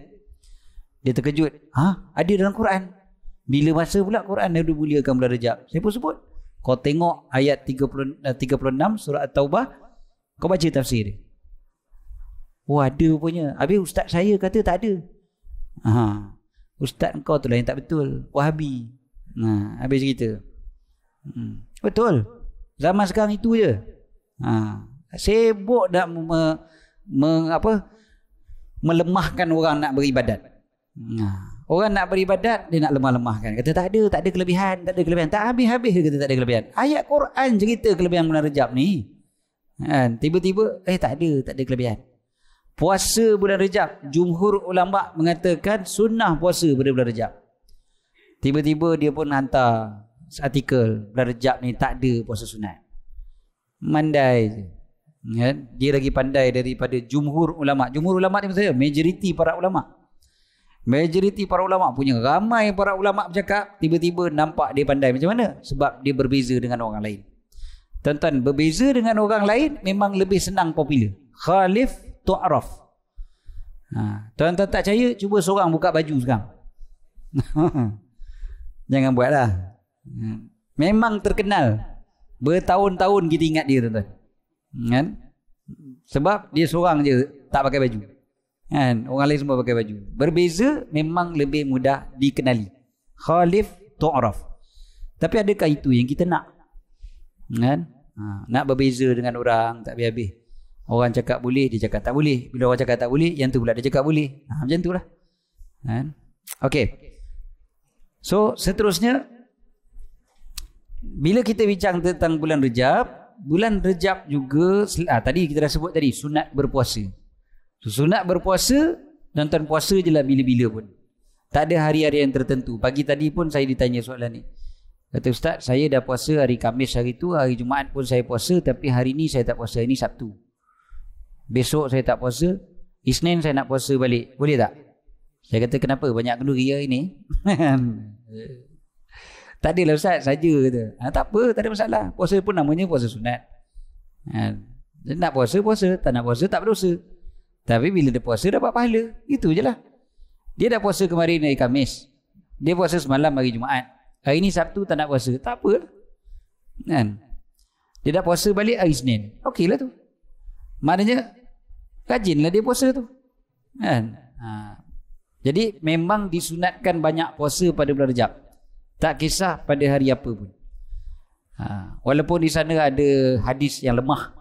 Dia terkejut. Ada dalam Quran. Bila masa pula Quran ada muliakan bulan Rejab? Saya pun sebut. Kau tengok ayat 36 surah At-Taubah, kau baca tafsir dia. Oh ada rupanya. Habis ustaz saya kata tak ada. Ustaz kau tu lah yang tak betul, Wahabi. Habis cerita. Betul. Zaman sekarang itu je. Sibuk nak melemahkan orang nak beribadat. Orang nak beribadat, dia nak lemah-lemahkan. Kata tak ada kelebihan, tak ada kelebihan. Tak habis-habis dia kata tak ada kelebihan. Ayat Quran cerita kelebihan bulan Rejab ni. Tiba-tiba, tak ada kelebihan. Puasa bulan Rejab, jumhur ulama mengatakan sunnah puasa pada bulan Rejab. Tiba-tiba dia pun hantar artikel bulan Rejab ni tak ada puasa sunat. Mandai je. Dia lagi pandai daripada jumhur ulama. Jumhur ulama ni maksudnya majoriti para ulama. Majoriti para ulama punya ramai para ulama bercakap, tiba-tiba nampak dia pandai macam mana? Sebab dia berbeza dengan orang lain. Tuan-tuan, berbeza dengan orang lain memang lebih senang popular. Khalif tu'raf. Tuan-tuan tak percaya, cuba seorang buka baju sekarang. Jangan buatlah. Memang terkenal. Bertahun-tahun kita ingat dia, tuan-tuan. Kan? Sebab dia seorang je tak pakai baju. Kan? Orang lain semua pakai baju. Berbeza memang lebih mudah dikenali. Khalif tu'raf. Tapi adakah itu yang kita nak? Kan? Nak berbeza dengan orang tak habis-habis. Orang cakap boleh, dia cakap tak boleh. Bila orang cakap tak boleh, yang tu pula dia cakap boleh. Macam tu lah. Okey. So, seterusnya, bila kita bincang tentang bulan Rejab juga, tadi kita dah sebut tadi, sunat berpuasa. So, sunat berpuasa, tuan-tuan puasa je lah bila-bila pun. Tak ada hari-hari yang tertentu. Pagi tadi pun saya ditanya soalan ni. Kata Ustaz, saya dah puasa hari Khamis hari tu, hari Jumaat pun saya puasa, tapi hari ni saya tak puasa, ini Sabtu. Besok saya tak puasa, Isnin saya nak puasa balik. Boleh tak? Saya kata kenapa? Banyak kenduri hari ni. Tak adalah Ustaz, saja kata. Tak apa, tak ada masalah. Puasa pun namanya puasa sunat. Nak puasa, puasa. Tak nak puasa, tak berdosa. Tapi bila dia puasa, dapat pahala. Itu je lah. Dia dah puasa kemarin hari Khamis. Dia puasa semalam hari Jumaat. Hari ni Sabtu tak nak puasa. Tak apa lah. Dia dah puasa balik hari Isnin. Okey lah tu. Maknanya rajinlah dia puasa tu. Jadi memang disunatkan banyak puasa pada bulan Rejab. Tak kisah pada hari apa pun. Walaupun di sana ada hadis yang lemah.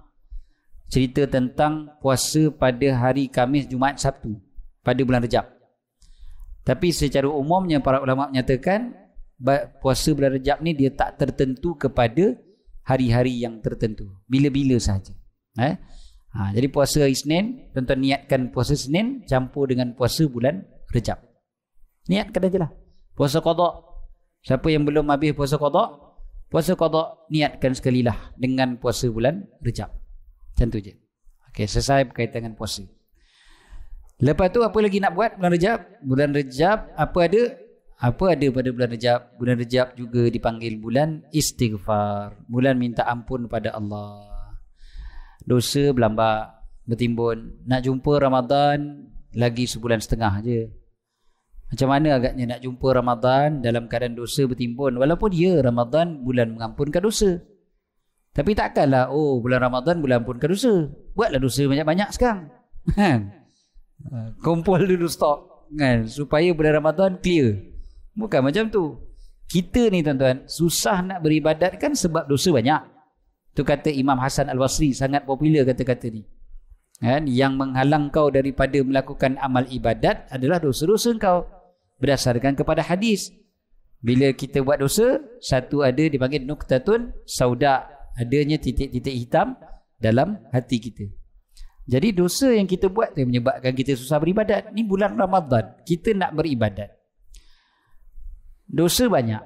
Cerita tentang puasa pada hari Khamis, Jumaat, Sabtu pada bulan Rejab. Tapi secara umumnya para ulama menyatakan puasa bulan Rejab ni dia tak tertentu kepada hari-hari yang tertentu. Bila-bila sahaja. Jadi puasa hari Senin, tuan-tuan niatkan puasa Senin campur dengan puasa bulan Rejab. Niatkan aja lah. Puasa qada. Siapa yang belum habis puasa qada, niatkan sekali lah dengan puasa bulan Rejab. Macam tu je. Okey, selesai berkaitan dengan puasa. Lepas tu apa lagi nak buat bulan Rejab? Bulan Rejab apa ada? Apa ada pada bulan Rejab? Bulan Rejab juga dipanggil bulan istighfar. Bulan minta ampun pada Allah. Dosa berlambak, bertimbun. Nak jumpa Ramadan lagi sebulan setengah je. Macam mana agaknya nak jumpa Ramadan dalam keadaan dosa bertimbun? Walaupun ya Ramadan bulan mengampunkan dosa. Tapi takkanlah bulan Ramadan bulan ampunkan dosa. Buatlah dosa banyak-banyak sekarang. Kumpul dulu stok kan, supaya bulan Ramadan clear. Bukan macam tu. Kita ni tuan-tuan, susah nak beribadat kan sebab dosa banyak. Tu kata Imam Hasan Al-Basri, sangat popular kata-kata ni. Kan? Yang menghalang kau daripada melakukan amal ibadat adalah dosa-dosa kau. Berdasarkan kepada hadis. Bila kita buat dosa, satu ada dipanggil nuktatun sauda. Adanya titik-titik hitam dalam hati kita. Jadi dosa yang kita buat yang menyebabkan kita susah beribadat. Ni bulan Ramadan, kita nak beribadat. Dosa banyak.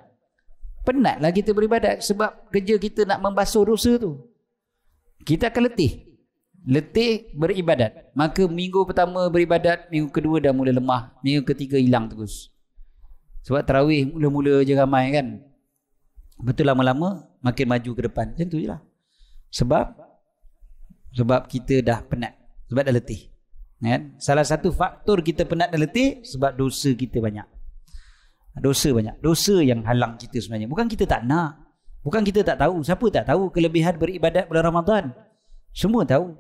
Penatlah kita beribadat sebab kerja kita nak membasuh dosa tu. Kita akan letih. Letih beribadat. Maka minggu pertama beribadat, minggu kedua dah mula lemah, minggu ketiga hilang terus. Sebab tarawih mula-mula je ramai kan. Betul lama-lama makin maju ke depan. Macam tu je lah. Sebab kita dah penat. Sebab dah letih. Kan? Salah satu faktor kita penat dan letih sebab dosa kita banyak. Dosa banyak. Dosa yang halang kita sebenarnya. Bukan kita tak nak. Bukan kita tak tahu. Siapa tak tahu kelebihan beribadat bulan Ramadan? Semua tahu.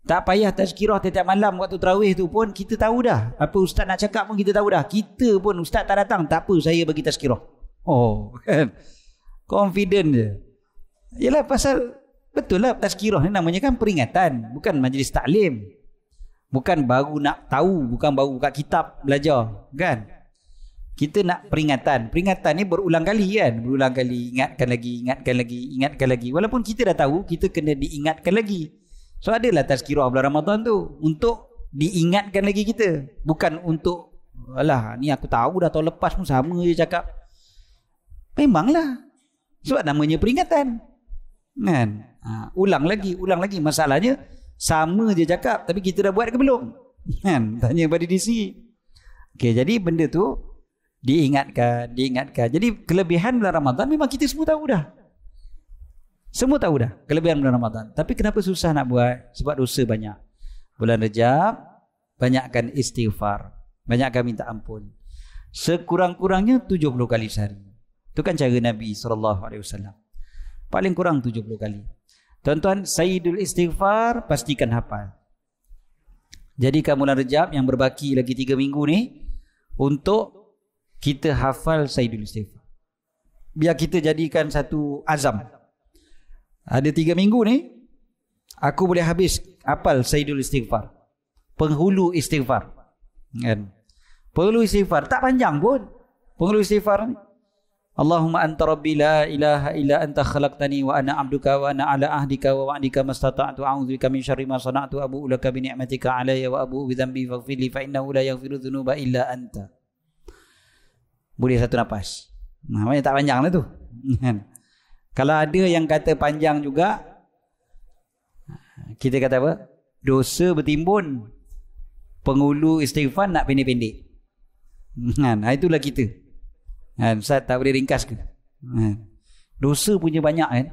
Tak payah tazkirah tiap malam waktu tarawih tu pun kita tahu dah. Apa ustaz nak cakap pun kita tahu dah. Kita pun ustaz tak datang. Tak apa, saya bagi tazkirah. Oh, kan? Confident je. Yalah pasal betul lah tazkirah ni namanya kan peringatan. Bukan majlis taklim. Bukan baru nak tahu. Bukan baru buka kitab belajar. Kan? Kita nak peringatan. Peringatan ni berulang kali kan. Berulang kali. Ingatkan lagi, ingatkan lagi, ingatkan lagi. Walaupun kita dah tahu, kita kena diingatkan lagi. So adalah tazkirah bulan Ramadan tu. Untuk diingatkan lagi kita. Bukan untuk, alah ni aku tahu dah tahun lepas pun sama je cakap. Memanglah. Sebab namanya peringatan. Kan? Ulang lagi, ulang lagi. Masalahnya, sama je cakap. Tapi kita dah buat ke belum? Kan? Tanya pada DC. Okay, jadi benda tu diingatkan. Jadi kelebihan bulan Ramadan memang kita semua tahu dah. Semua tahu dah kelebihan bulan Ramadan. Tapi kenapa susah nak buat? Sebab dosa banyak. Bulan Rejab, banyakkan istighfar. Banyakkan minta ampun. Sekurang-kurangnya 70 kali sehari. Itu kan cara Nabi SAW. Paling kurang 70 kali. Tuan-tuan, Sayyidul Istighfar pastikan hafal. Jadi bulan Rejab yang berbaki lagi 3 minggu ni, untuk kita hafal Sayyidul Istighfar. Biar kita jadikan satu azam. Ada 3 minggu ni, aku boleh habis hafal Sayyidul Istighfar. Penghulu istighfar. Kan? Penghulu istighfar. Tak panjang pun. Penghulu istighfar ni. Allahumma anta rabbi la ilaha illa anta khalaqtani wa ana abduka wa ana ala ahdika wa wa'dika mastata'tu a'udzubika min syarri ma sana'tu abu'u laka bi ni'matika alayya wa abu'u bi dhanbi faghfir li fa innahu la yaghfiru dhunuba illa anta. Boleh satu nafas. Namanya tak panjang lah tu. Kalau ada yang kata panjang juga, kita kata apa? Dosa bertimbun. Penghulu istighfar nak pendek-pendek. Itulah kita. Ustaz tak boleh ringkas ke? Dosa punya banyak kan?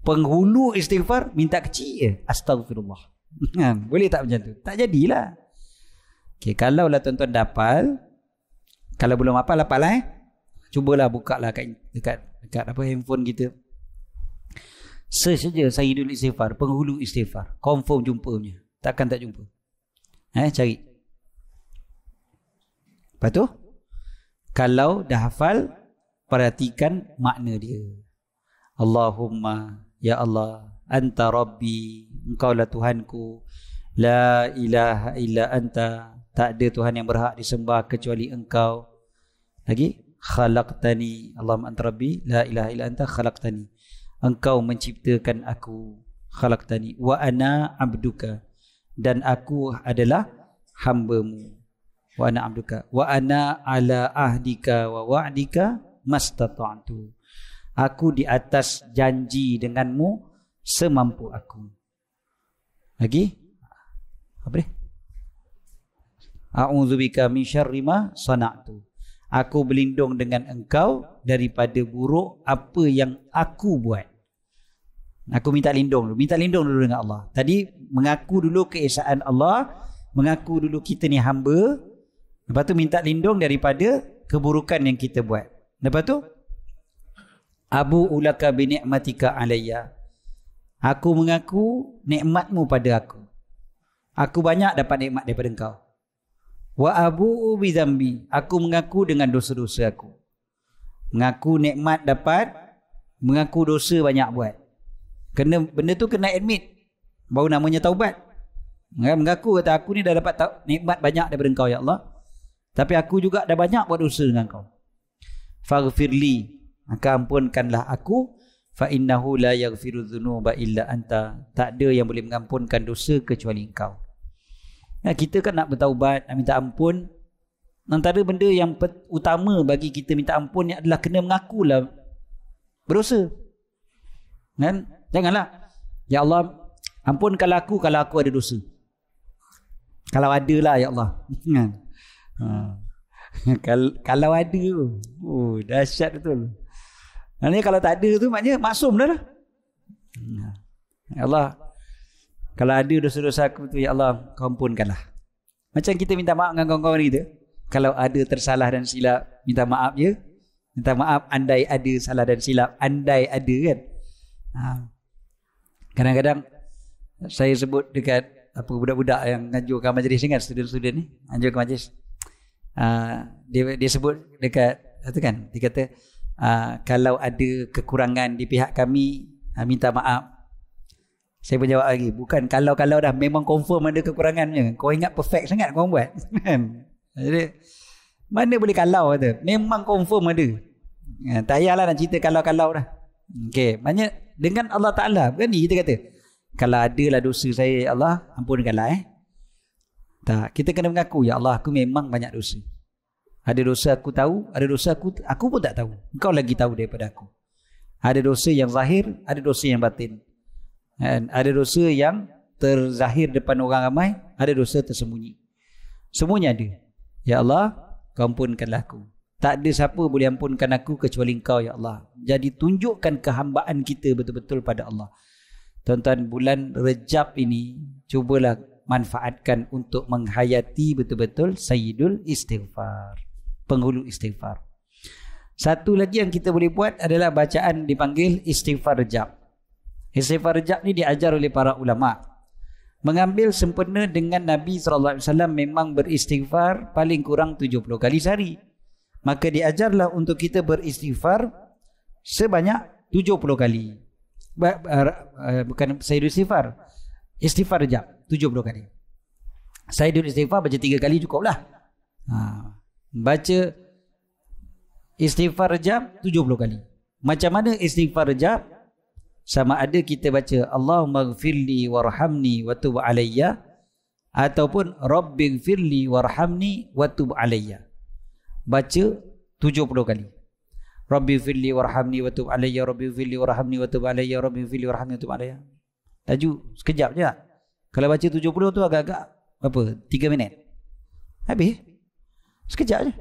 Penghulu istighfar minta kecil je. Astaghfirullah. Boleh tak macam tu? Tak jadilah. Okay, kalau lah tuan-tuan dapat, kalau belum hafal lah. Cubalah buka lah dekat apa handphone kita. Search saja Sayyidul Istighfar, penghulu istighfar. Confirm jumpa punya. Takkan tak jumpa. Cari. Lepas tu, kalau dah hafal, perhatikan makna dia. Allahumma, ya Allah, anta rabbi, engkaulah Tuhanku. La ilaha illa anta, tak ada Tuhan yang berhak disembah kecuali engkau. Lagi, khalaqtani, Allahumma anta rabbi, la ilaha illa anta khalaqtani. Engkau menciptakan aku, khalaqtani, wa ana abduka, dan aku adalah hamba-Mu. Wa ana abduka wa ana ala ahdika wa wa'dika mastata'tu. Aku di atas janji denganmu semampu aku. Lagi? Apa dia? A'udzubika min syarri ma sana'tu. Aku berlindung dengan engkau daripada buruk apa yang aku buat. Aku minta lindung dulu. Minta lindung dulu dengan Allah. Tadi mengaku dulu keesaan Allah, mengaku dulu kita ni hamba. Lepas tu minta lindung daripada keburukan yang kita buat. Lepas tu, abu ulaka bi ni'matika alayya. Aku mengaku nikmatmu pada aku. Aku banyak dapat nikmat daripada engkau. Wa abu bi dzambi. Aku mengaku dengan dosa-dosa aku. Mengaku nikmat dapat, mengaku dosa banyak buat. Benda tu kena admit. Baru namanya taubat. Mengaku kata aku ni dah dapat nikmat banyak daripada Engkau ya Allah. Tapi aku juga dah banyak buat dosa dengan Engkau. Faghfirli, maka ampunkanlah aku. Fa innahu la yaghfiru dzunuba illa anta. Tak ada yang boleh mengampunkan dosa kecuali Engkau. Nah, kita kan nak bertaubat, nak minta ampun. Antara benda yang utama bagi kita minta ampun ni adalah kena mengakulah berdosa. Kan? Janganlah, ya Allah, ampunkanlah aku kalau aku ada dosa. Kalau ada lah ya Allah. Kalau ada, oh dahsyat betul. Maknanya kalau tak ada tu maknanya maksum dah lah. Ya Allah, kalau ada dosa-dosa aku tu ya Allah, kau ampunkanlah. Macam kita minta maaf dengan kawan-kawan kita. Kalau ada tersalah dan silap, minta maaf je. Minta maaf andai ada salah dan silap. Andai ada kan. Kadang-kadang saya sebut dekat budak-budak yang anjurkan majlis ni kan, student-student ni anjurkan majlis. Dia sebut dekat tu kan, dia kata kalau ada kekurangan di pihak kami, minta maaf. Saya pun jawab lagi, bukan kalau-kalau dah, memang confirm ada kekurangannya. Kau ingat perfect sangat kau buat. Jadi mana boleh kalau kata, memang confirm ada. Tak payahlah nak cerita kalau-kalau dah. Okey, maknanya dengan Allah Ta'ala berani kita kata, kalau adalah dosa saya ya Allah, ampunkanlah Tak, kita kena mengaku, ya Allah aku memang banyak dosa. Ada dosa aku tahu, ada dosa aku pun tak tahu. Engkau lagi tahu daripada aku. Ada dosa yang zahir, ada dosa yang batin. Dan ada dosa yang terzahir depan orang ramai, ada dosa tersembunyi. Semuanya ada. Ya Allah, kau ampunkanlah aku. Tak ada siapa boleh ampunkan aku kecuali Engkau ya Allah. Jadi tunjukkan kehambaan kita betul-betul pada Allah. Tuan-tuan, bulan Rejab ini cubalah manfaatkan untuk menghayati betul-betul Sayyidul Istighfar, penghulu istighfar. Satu lagi yang kita boleh buat adalah bacaan dipanggil Istighfar Rejab. Istighfar Rejab ni diajar oleh para ulama. Mengambil sempena dengan Nabi SAW memang beristighfar paling kurang 70 kali sehari. Maka diajarlah untuk kita beristighfar sebanyak 70 kali. Bukan Sayyidul Istighfar, Istighfar Rejab 70 kali. Sayyidul Istighfar baca 3 kali cukup lah. Baca Istighfar Rejab 70 kali. Macam mana Istighfar Rejab? Sama ada kita baca Allahumma ghfirli warhamni wa tub alayya, ataupun Rabbighfirli warhamni wa tub alayya. Baca 70 kali. Rabbighfirli warhamni wa tub alayya, Rabbighfirli warhamni wa tub alayya, Rabbighfirli warhamni wa tub alayya. Laju sekejap je. Kalau baca 70 tu agak-agak apa? 3 minit. Habis. Sekejap je.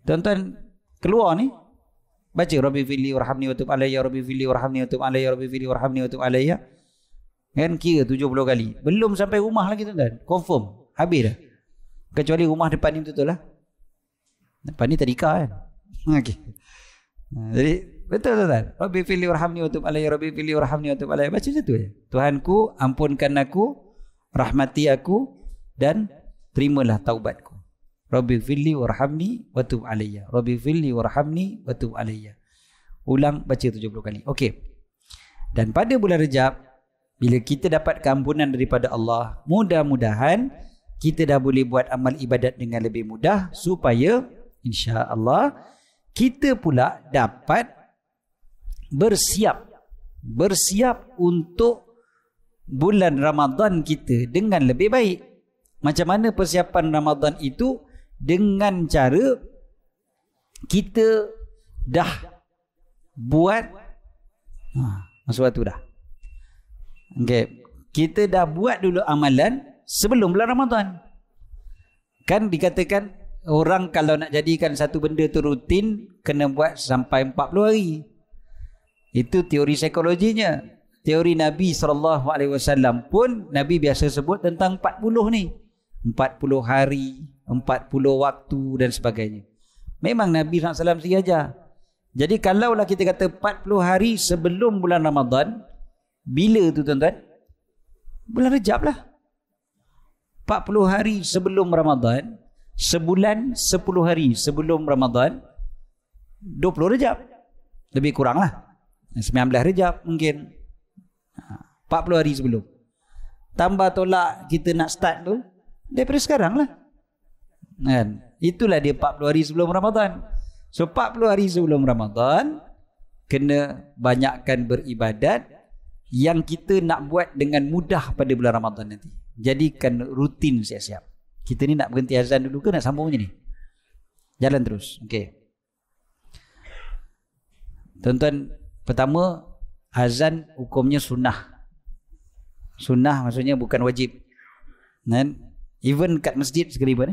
Tuan-tuan keluar ni baca Rabbighfirli warhamni wa tub alayya, Rabbighfirli warhamni wa tub alayya, Rabbighfirli warhamni wa tub alayya. Kan kira 70 kali. Belum sampai rumah lagi tuan-tuan. Confirm. Habis dah. Kecuali rumah depan ni betul lah. Depan ni tadika kan. Okey. Jadi betul tuan-tuan. Rabbighfirli warhamni wa tub alayya, Rabbighfirli warhamni wa tub alayya. Baca satu je. Tuhanku, ampunkan aku, rahmati aku, dan terimalah taubatku. Rabbighfirli warhamni wa tub alayya, Rabbighfirli warhamni wa tub alayya. Ulang baca 70 kali. Okey. Dan pada bulan Rejab, bila kita dapat keampunan daripada Allah, mudah-mudahan kita dah boleh buat amal ibadat dengan lebih mudah, supaya insya-Allah kita pula dapat bersiap untuk bulan Ramadan kita dengan lebih baik. Macam mana persiapan Ramadan itu? Dengan cara kita dah buat masuk waktu dah. Okay. Kita dah buat dulu amalan sebelum bulan Ramadan. Kan dikatakan orang kalau nak jadikan satu benda tu rutin, kena buat sampai 40 hari. Itu teori psikologinya. Teori Nabi SAW pun Nabi biasa sebut tentang 40 ni. 40 hari, 40 waktu dan sebagainya. Memang Nabi SAW sejajar. Jadi kalaulah kita kata 40 hari sebelum bulan Ramadan, bila tu tuan-tuan? Bulan Rejab lah. 40 hari sebelum Ramadan, sebulan 10 hari sebelum Ramadan, 20 Rejab. Lebih kurang lah. 19 Rejab mungkin. 40 hari sebelum. Tambah tolak kita nak start tu daripada sekarang lah. Kan? Itulah dia 40 hari sebelum Ramadan. So 40 hari sebelum Ramadan kena banyakkan beribadat yang kita nak buat dengan mudah pada bulan Ramadan nanti. Jadikan rutin siap-siap. Kita ni nak berhenti azan dulu ke nak sambung je ni? Jalan terus. Okey. Tuan-tuan, pertama, azan hukumnya sunnah. Sunnah maksudnya bukan wajib. Kan? Even kat masjid sekalipun.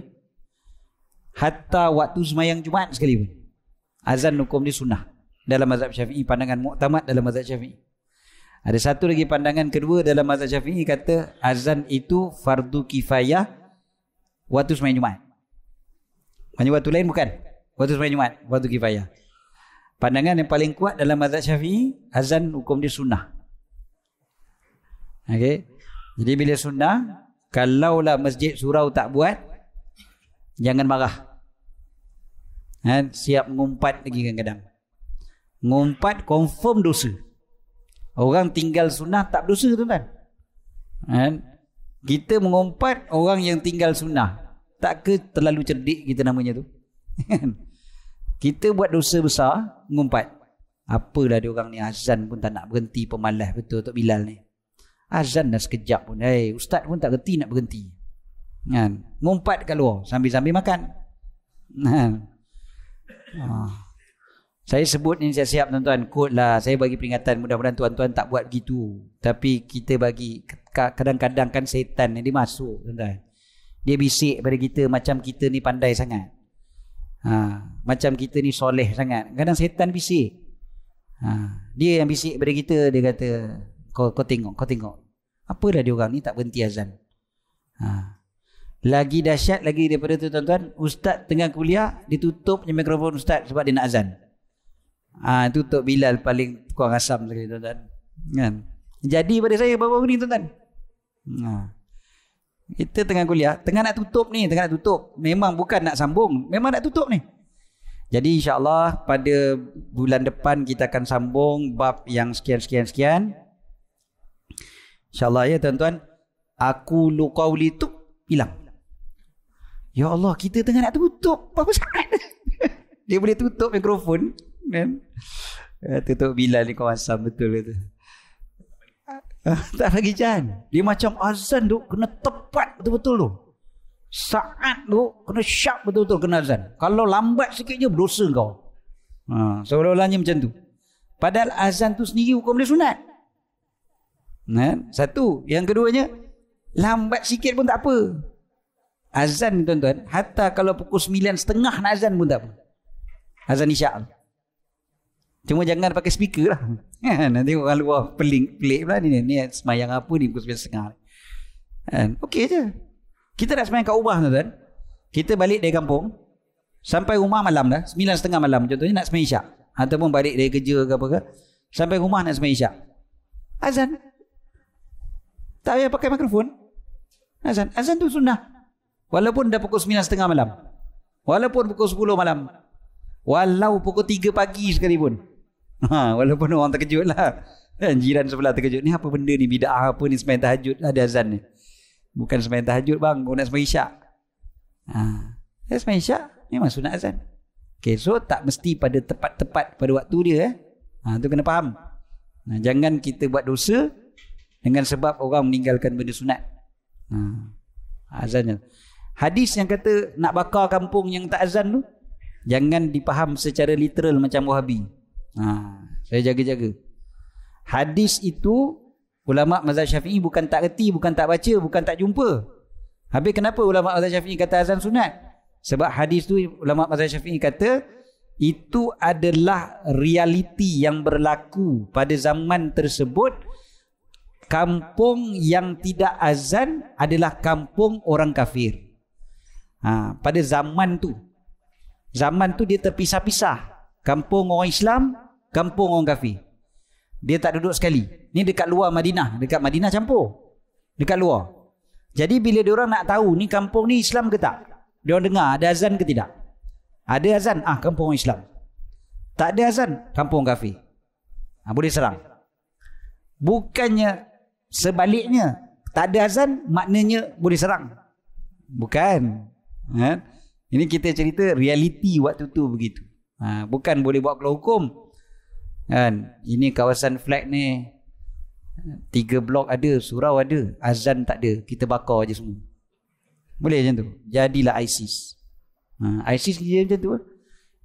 Hatta waktu sembahyang Jumaat sekalipun. Azan hukum dia sunnah. Dalam mazhab Syafi'i, pandangan muktamad dalam mazhab Syafi'i. Ada satu lagi pandangan kedua dalam mazhab Syafi'i, kata azan itu fardu kifayah waktu sembahyang Jumaat. Hanya waktu lain bukan. Waktu sembahyang Jumaat, waktu kifayah. Pandangan yang paling kuat dalam mazhab Syafi'i, azan hukum dia sunnah. Okey. Jadi bila sunnah, kalaulah masjid surau tak buat, jangan marah. Siap ngumpat lagi kadang-kadang. Ngumpat confirm dosa. Orang tinggal sunnah tak berdosa, tuan-tuan. Kita mengumpat orang yang tinggal sunnah. Tak ke terlalu cerdik kita namanya tu? Kita buat dosa besar, ngumpat. Apalah dia orang ni, azan pun tak nak berhenti, pemalas betul Tok Bilal ni. Azan dah sekejap pun. Ustaz pun tak reti nak berhenti. Ngumpat kat luar sambil-sambil makan. Saya sebut ni siap-siap tuan-tuan. Kod lah. Saya bagi peringatan. Mudah-mudahan tuan-tuan tak buat begitu. Tapi kita bagi. Kadang-kadang kan setan ni dia masuk tuan-tuan. Dia bisik pada kita macam kita ni pandai sangat. Macam kita ni soleh sangat. Kadang setan bisik. Dia yang bisik pada kita. Dia kata, kau tengok. Apalah dia orang ni tak berhenti azan. Lagi dahsyat lagi daripada tu tuan-tuan, ustaz tengah kuliah, ditutup je mikrofon ustaz sebab dia nak azan. Tutup Bilal paling kurang asam sekali tuan-tuan. Kan? Jadi pada saya baru ni tuan-tuan. Kita tengah kuliah, tengah nak tutup. Memang bukan nak sambung, memang nak tutup ni. Jadi insya-Allah pada bulan depan kita akan sambung bab yang sekian. InsyaAllah ya tuan-tuan. Aku luqauli tu hilang. Ya Allah, kita tengah nak tutup. Apa sangat? Dia boleh tutup mikrofon. Kan? Tutup Bilal ni kau asam betul tu. Tak lagi Jan. Dia macam azan tu kena tepat betul-betul tu. Saat tu kena sharp betul-betul kena azan. Kalau lambat sikit je berdosa kau. Seolah-olahnya macam tu. Padahal azan tu sendiri hukum dia sunat. Satu. Yang keduanya, lambat sikit pun tak apa. Azan tuan-tuan, hatta kalau pukul 9.30 nak azan pun tak apa. Azan isyak. Cuma jangan pakai speaker lah. Nanti orang luar pelik pula ni semayang apa ni pukul 9.30. Okey je. Kita nak semayang kat rumah tuan-tuan. Kita balik dari kampung, sampai rumah malam dah, 9.30 malam contohnya nak semayang isyak. Ataupun balik dari kerja ke apa ke, sampai rumah nak semayang isyak. Azan. Tak payah pakai mikrofon. Azan tu sunnah. Walaupun dah pukul 9.30 malam. Walaupun pukul 10 malam. Walau pukul 3 pagi sekalipun. Walaupun orang terkejut lah. Jiran sebelah terkejut. Ni apa benda ni? Bida'ah apa ni sembahyang tahajud? Ada azan ni. Bukan sembahyang tahajud bang. Kau nak sembahyang isyak. Sembahyang isyak memang sunat azan. Okay, so tak mesti pada tepat-tepat pada waktu dia. Tu kena faham. Jangan kita buat dosa dengan sebab orang meninggalkan benda sunat. Azannya. Hadis yang kata nak bakar kampung yang tak azan tu, jangan dipaham secara literal macam Wahabi. Saya jaga-jaga. Hadis itu ulama mazhab Syafi'i bukan tak reti, bukan tak baca, bukan tak jumpa. Habis kenapa ulama mazhab Syafi'i kata azan sunat? Sebab hadis tu ulama mazhab Syafi'i kata itu adalah realiti yang berlaku pada zaman tersebut. Kampung yang tidak azan adalah kampung orang kafir. Pada zaman tu dia terpisah-pisah. Kampung orang Islam, kampung orang kafir. Dia tak duduk sekali. Ni dekat luar Madinah. Dekat Madinah campur. Dekat luar. Jadi bila diorang nak tahu ni kampung ni Islam ke tak, diorang dengar ada azan ke tidak. Ada azan, kampung orang Islam. Tak ada azan, kampung kafir. Boleh serang. Bukannya sebaliknya, tak ada azan maknanya boleh serang. Bukan. Ini kita cerita realiti waktu tu begitu. Bukan boleh buat keluar hukum. Ini kawasan flat ni 3 blok ada, surau ada, azan tak ada, kita bakar je semua. Boleh macam tu. Jadilah ISIS. ISIS dia macam tu.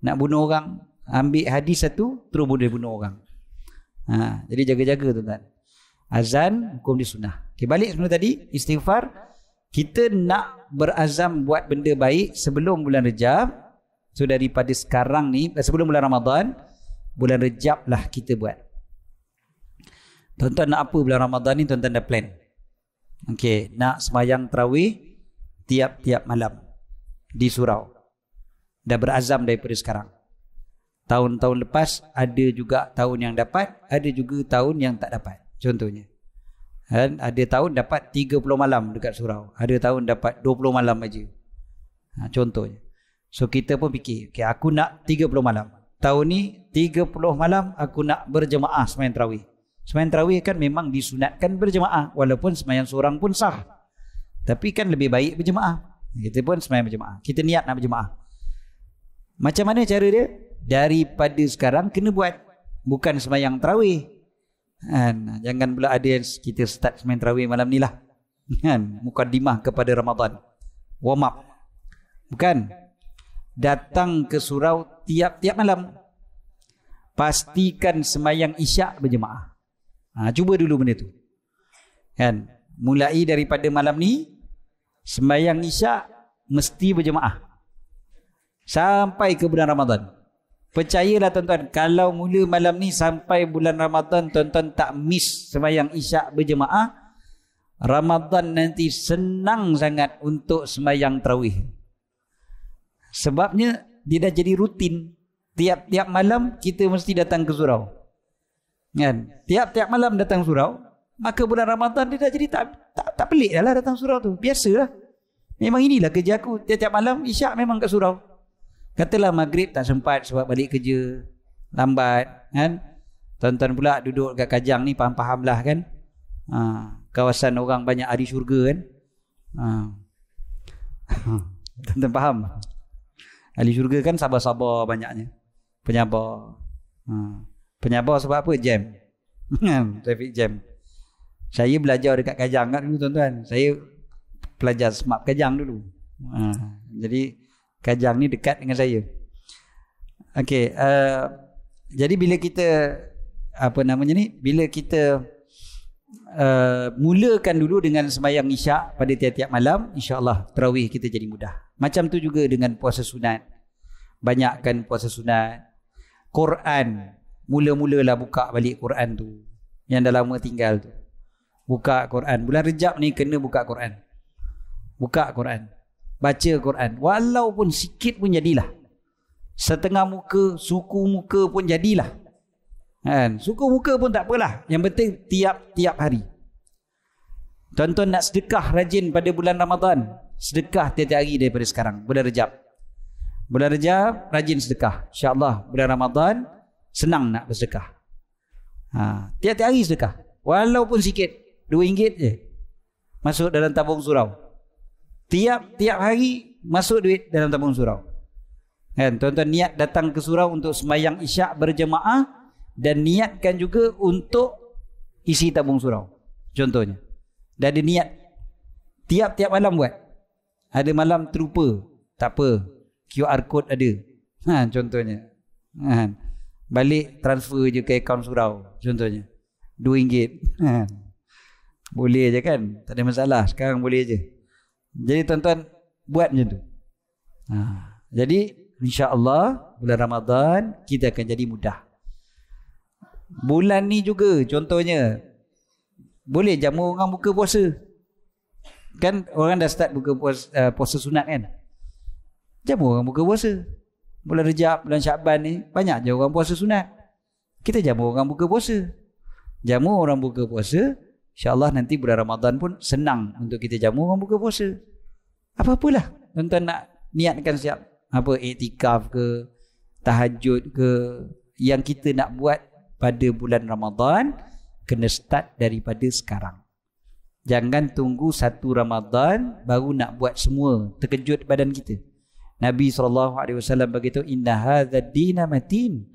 Nak bunuh orang, ambil hadis satu, terus boleh bunuh orang. Jadi jaga-jaga tuan-tuan. Azan, hukum dia sunnah. Okay, balik sebelum tadi, istighfar. Kita nak berazam buat benda baik sebelum bulan Rejab. So daripada sekarang ni, sebelum bulan Ramadan, bulan Rejab lah kita buat. Tuan-tuan nak apa bulan Ramadan ni, tuan-tuan dah plan. Okay, nak semayang tarawih tiap-tiap malam di surau. Dah berazam daripada sekarang. Tahun-tahun lepas ada juga tahun yang dapat, ada juga tahun yang tak dapat. Contohnya, ada tahun dapat 30 malam dekat surau, ada tahun dapat 20 malam aja. Contohnya. So kita pun fikir, okay, aku nak 30 malam. Tahun ni 30 malam aku nak berjemaah sembahyang tarawih. Sembahyang tarawih kan memang disunatkan berjemaah, walaupun sembahyang seorang pun sah. Tapi kan lebih baik berjemaah. Kita pun sembahyang berjemaah. Kita niat nak berjemaah. Macam mana cara dia? Daripada sekarang kena buat. Bukan sembahyang tarawih. Jangan pula ada yang kita start sembahyang tarawih malam ni lah. Mukadimah kepada Ramadan. Warm up. Bukan. Datang ke surau tiap-tiap malam. Pastikan sembahyang isyak berjemaah. Cuba dulu benda tu. Mulai daripada malam ni, sembahyang isyak mesti berjemaah. Sampai ke bulan Ramadan. Percayalah tuan-tuan, kalau mula malam ni sampai bulan Ramadan, tuan-tuan tak miss sembahyang isyak berjemaah, Ramadan nanti senang sangat untuk sembahyang tarawih. Sebabnya dia dah jadi rutin. Tiap-tiap malam kita mesti datang ke surau. Tiap-tiap malam datang surau, maka bulan Ramadan dia dah jadi tak pelik dah lah datang surau tu. Biasalah. Memang inilah kerja aku. Tiap-tiap malam isyak memang kat surau. Katalah maghrib tak sempat sebab balik kerja lambat, tuan-tuan pula duduk kat Kajang ni, faham-faham lah kan. Kawasan orang banyak ahli syurga kan. Tuan-tuan faham? Ahli syurga kan sabar-sabar banyaknya. Penyabar. Penyabar sebab apa? Jam. Traffic jam. Saya belajar dekat Kajang kan dulu tuan-tuan. Saya pelajar smart Kajang dulu. Jadi Kajang ni dekat dengan saya. Okey, jadi bila kita bila kita mulakan dulu dengan sembahyang isyak pada tiap-tiap malam, insya-Allah tarawih kita jadi mudah. Macam tu juga dengan puasa sunat. Banyakkan puasa sunat. Quran, mula-mulalah buka balik Quran tu yang dah lama tinggal tu. Buka Quran. Bulan Rejab ni kena buka Quran. Buka Quran. Baca Quran. Walaupun sikit pun jadilah. Setengah muka, suku muka pun jadilah. Suku muka pun tak apalah. Yang penting tiap-tiap hari. Tuan-tuan nak sedekah rajin pada bulan Ramadan. Sedekah tiap-tiap hari daripada sekarang. Bulan Rejab. Bulan Rejab rajin sedekah. InsyaAllah bulan Ramadan senang nak bersedekah. Tiap-tiap hari sedekah. Walaupun sikit. RM2 je. Masuk dalam tabung surau. Tiap-tiap hari masuk duit dalam tabung surau. Tuan-tuan niat datang ke surau untuk sembahyang isyak berjemaah dan niatkan juga untuk isi tabung surau. Contohnya. Dah ada niat. Tiap-tiap malam buat. Ada malam terlupa. Tak apa. QR code ada. Contohnya. Balik transfer je ke akaun surau. Contohnya. RM2. Boleh je kan? Tak ada masalah. Sekarang boleh je. Jadi tuan-tuan buat macam tu. Jadi insya-Allah bulan Ramadan kita akan jadi mudah. Bulan ni juga contohnya boleh jamu orang buka puasa. Kan orang dah start buka puasa sunat kan. Jamu orang buka puasa. Bulan Rejab, bulan Syaban ni banyak je orang puasa sunat. Kita jamu orang buka puasa. Jamu orang buka puasa. InsyaAllah nanti bulan Ramadan pun senang untuk kita jamu orang buka puasa. Apa-apalah. Tuan-tuan nak niatkan siap. Iktikaf ke, tahajud ke, yang kita nak buat pada bulan Ramadan kena start daripada sekarang. Jangan tunggu satu Ramadan baru nak buat semua, terkejut badan kita. Nabi SAW beritahu, inna hadzal dina matin.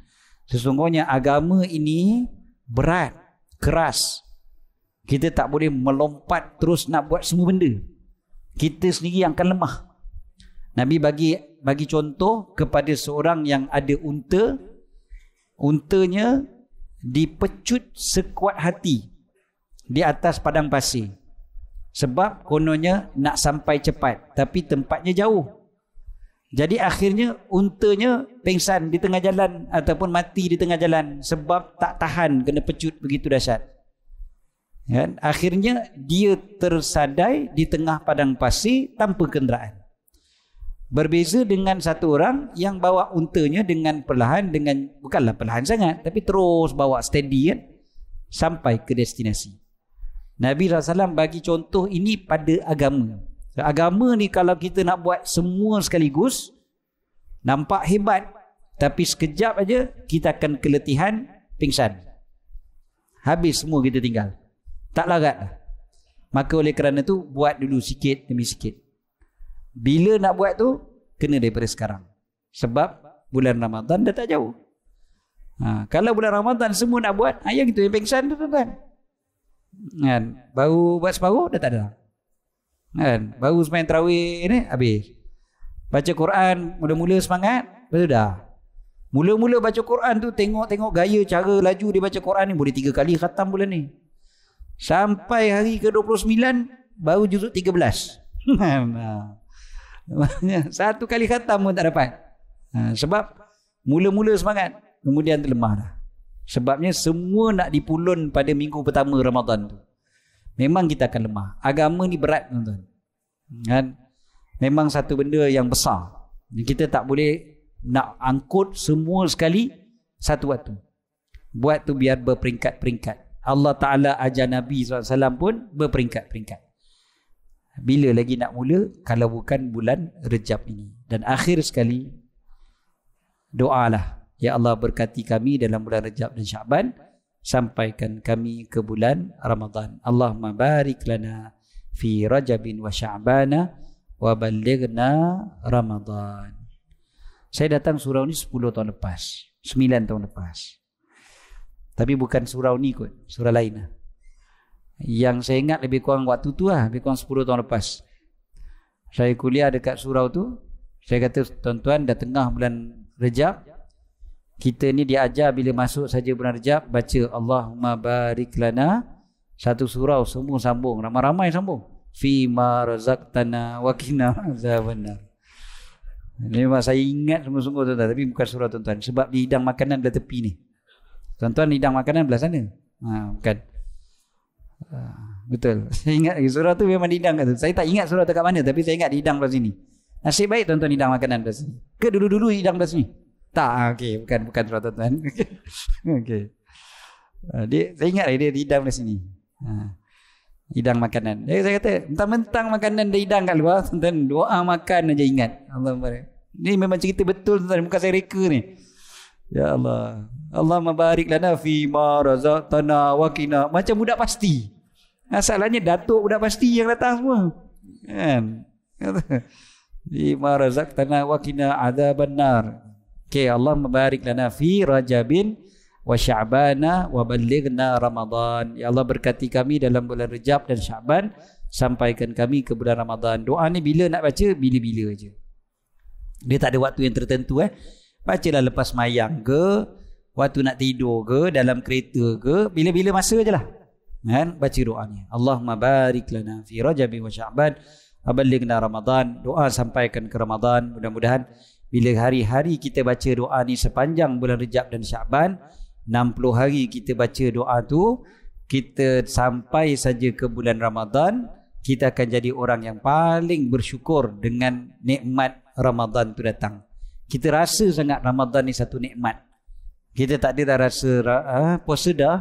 Sesungguhnya agama ini berat, keras. Kita tak boleh melompat terus nak buat semua benda. Kita sendiri yang akan lemah. Nabi bagi contoh kepada seorang yang ada unta. Untanya dipecut sekuat hati di atas padang pasir. Sebab kononnya nak sampai cepat, tapi tempatnya jauh. Jadi akhirnya untanya pengsan di tengah jalan ataupun mati di tengah jalan sebab tak tahan kena pecut begitu dahsyat. Kan? Akhirnya dia tersadai di tengah padang pasir tanpa kenderaan. Berbeza dengan satu orang yang bawa untanya dengan perlahan, bukanlah perlahan sangat, tapi terus bawa steady kan, sampai ke destinasi. Nabi SAW bagi contoh ini pada agama. Agama ni kalau kita nak buat semua sekaligus, nampak hebat, tapi sekejap aja kita akan keletihan, pingsan. Habis semua kita tinggal. Tak larat lah. Maka oleh kerana tu, buat dulu sikit demi sikit. Bila nak buat tu, kena daripada sekarang. Sebab bulan Ramadan dah tak jauh. Kalau bulan Ramadan semua nak buat, yang itu yang pengsan tu tuan-tuan. Kan? Baru buat separuh, dah tak ada. Kan? Baru sembahyang tarawih ni, habis. Baca Quran, mula-mula semangat, lepas tu dah. Mula-mula baca Quran tu, tengok gaya, cara laju dia baca Quran ni, boleh 3 kali khatam bulan ni. Sampai hari ke-29 baru juzuk 13. Satu kali khatam pun tak dapat. Sebab mula-mula semangat, kemudian terlemah dah. Sebabnya semua nak dipulun pada minggu pertama Ramadan tu. Memang kita akan lemah. Agama ni berat tuan-tuan. Kan? Memang satu benda yang besar. Kita tak boleh nak angkut semua sekali satu waktu. Buat tu biar berperingkat-peringkat. Allah Ta'ala ajar Nabi SAW pun berperingkat-peringkat. Bila lagi nak mula kalau bukan bulan Rejab ini. Dan akhir sekali, doalah, ya Allah berkati kami dalam bulan Rejab dan Sya'ban, sampaikan kami ke bulan Ramadan. Allahumma barik lana fi Rajabin wa Sya'bana wa ballighna Ramadan. Saya datang surau ni 10 tahun lepas, 9 tahun lepas. Tapi bukan surau ni kot, surau lain lah. Yang saya ingat lebih kurang waktu tu lah, lebih kurang 10 tahun lepas. Saya kuliah dekat surau tu. Saya kata, tuan-tuan, dah tengah bulan Rejab, kita ni diajar bila masuk saja bulan Rejab, baca Allahumma barik lana, satu surau semua sambung, ramai-ramai sambung. Fima razaqtana wa qina azabannar. Memang saya ingat sungguh-sungguh tuan-tuan, tapi bukan surau tuan-tuan, sebab di hidang makanan belah tepi ni. Tuan-tuan hidang makanan belah sana. Bukan. Betul. Saya ingat lagi surau tu memang di hidang kat tu. Saya tak ingat surau tu kat mana, tapi saya ingat di hidang belah sini. Nasib baik tuan-tuan hidang makanan belah sini. Ke dulu-dulu hidang belah sini? Tak, okey, bukan surau tuan-tuan. Okey. Saya ingat lagi dia di hidang belah sini. Hidang makanan. Jadi saya kata, mentang-mentang makanan dia hidang kat luar, tuan-tuan doa makan aja ingat. Allah. Ini memang cerita betul tuan-tuan, bukan saya reka ni. Ya Allah. Allahumma barik lana fi ma razaqtana wa qina. Macam budak pasti. Masalahnya datuk budak pasti yang datang semua. Kan? Fi ma razaqtana wa qina adzabannar. Okey, Allahumma barik lana fi Rajabin wa Sya'bana wa ballighna Ramadan. Ya Allah berkati kami dalam bulan Rejab dan Sya'ban, sampaikan kami ke bulan Ramadan. Doa ni bila nak baca, bila-bila aja. Dia tak ada waktu yang tertentu Bacalah lepas mayang ke, waktu nak tidur ke, dalam kereta ke, bila-bila masa je lah. Kan? Baca doa ni. Allahumma barik lana fi Rajabin wa Sya'ban wa ballighna Ramadan. Doa sampaikan ke Ramadan. Mudah-mudahan bila hari-hari kita baca doa ni sepanjang bulan Rejab dan Sya'ban, 60 hari kita baca doa tu, kita sampai saja ke bulan Ramadan, kita akan jadi orang yang paling bersyukur dengan nikmat Ramadan tu datang. Kita rasa sangat Ramadan ni satu nikmat. Kita tak ada dah rasa puasa dah.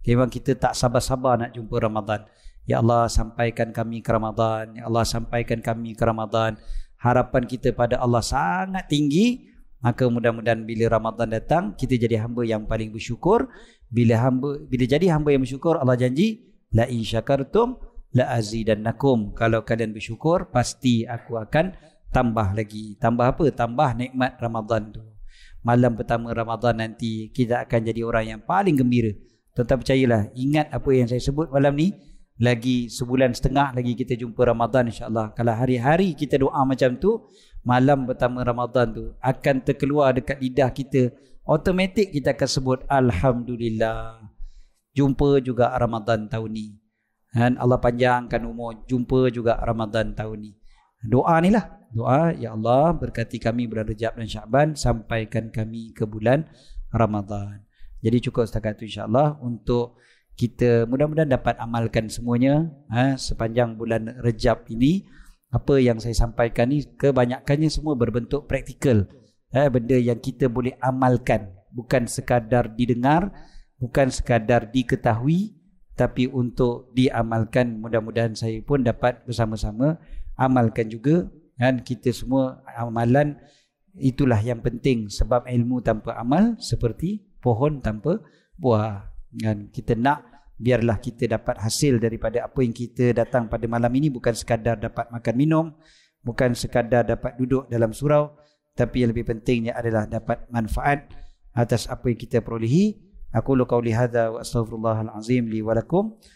Memang kita tak sabar-sabar nak jumpa Ramadan. Ya Allah sampaikan kami ke Ramadan. Ya Allah sampaikan kami ke Ramadan. Harapan kita pada Allah sangat tinggi. Maka mudah-mudahan bila Ramadan datang, kita jadi hamba yang paling bersyukur. Bila jadi hamba yang bersyukur, Allah janji, la in syakartum la azidannakum. Kalau kalian bersyukur, pasti aku akan tambah lagi. Tambah apa? Tambah nikmat Ramadan tu. Malam pertama Ramadan nanti kita akan jadi orang yang paling gembira. Tuan-tuan percayalah, ingat apa yang saya sebut malam ni, lagi sebulan setengah lagi kita jumpa Ramadan, insya-Allah. Kalau hari-hari kita doa macam tu, malam pertama Ramadan tu akan terkeluar dekat lidah kita, automatik kita akan sebut alhamdulillah. Jumpa juga Ramadan tahun ni. Dan Allah panjangkan umur, jumpa juga Ramadan tahun ni. Doa ni lah. Doa, ya Allah berkati kami bulan Rejab dan Syaban, sampaikan kami ke bulan Ramadan. Jadi cukup setakat itu, insya-Allah, untuk kita mudah-mudahan dapat amalkan semuanya sepanjang bulan Rejab ini. Apa yang saya sampaikan ni kebanyakannya semua berbentuk praktikal, benda yang kita boleh amalkan, bukan sekadar didengar, bukan sekadar diketahui, tapi untuk diamalkan. Mudah-mudahan saya pun dapat bersama-sama amalkan juga. Dan kita semua, amalan itulah yang penting, sebab ilmu tanpa amal seperti pohon tanpa buah. Dan kita nak biarlah kita dapat hasil daripada apa yang kita datang pada malam ini, bukan sekadar dapat makan minum, bukan sekadar dapat duduk dalam surau, tapi yang lebih pentingnya adalah dapat manfaat atas apa yang kita perolehi. Aku qauli hadza wa astaghfirullahal azim li wa lakum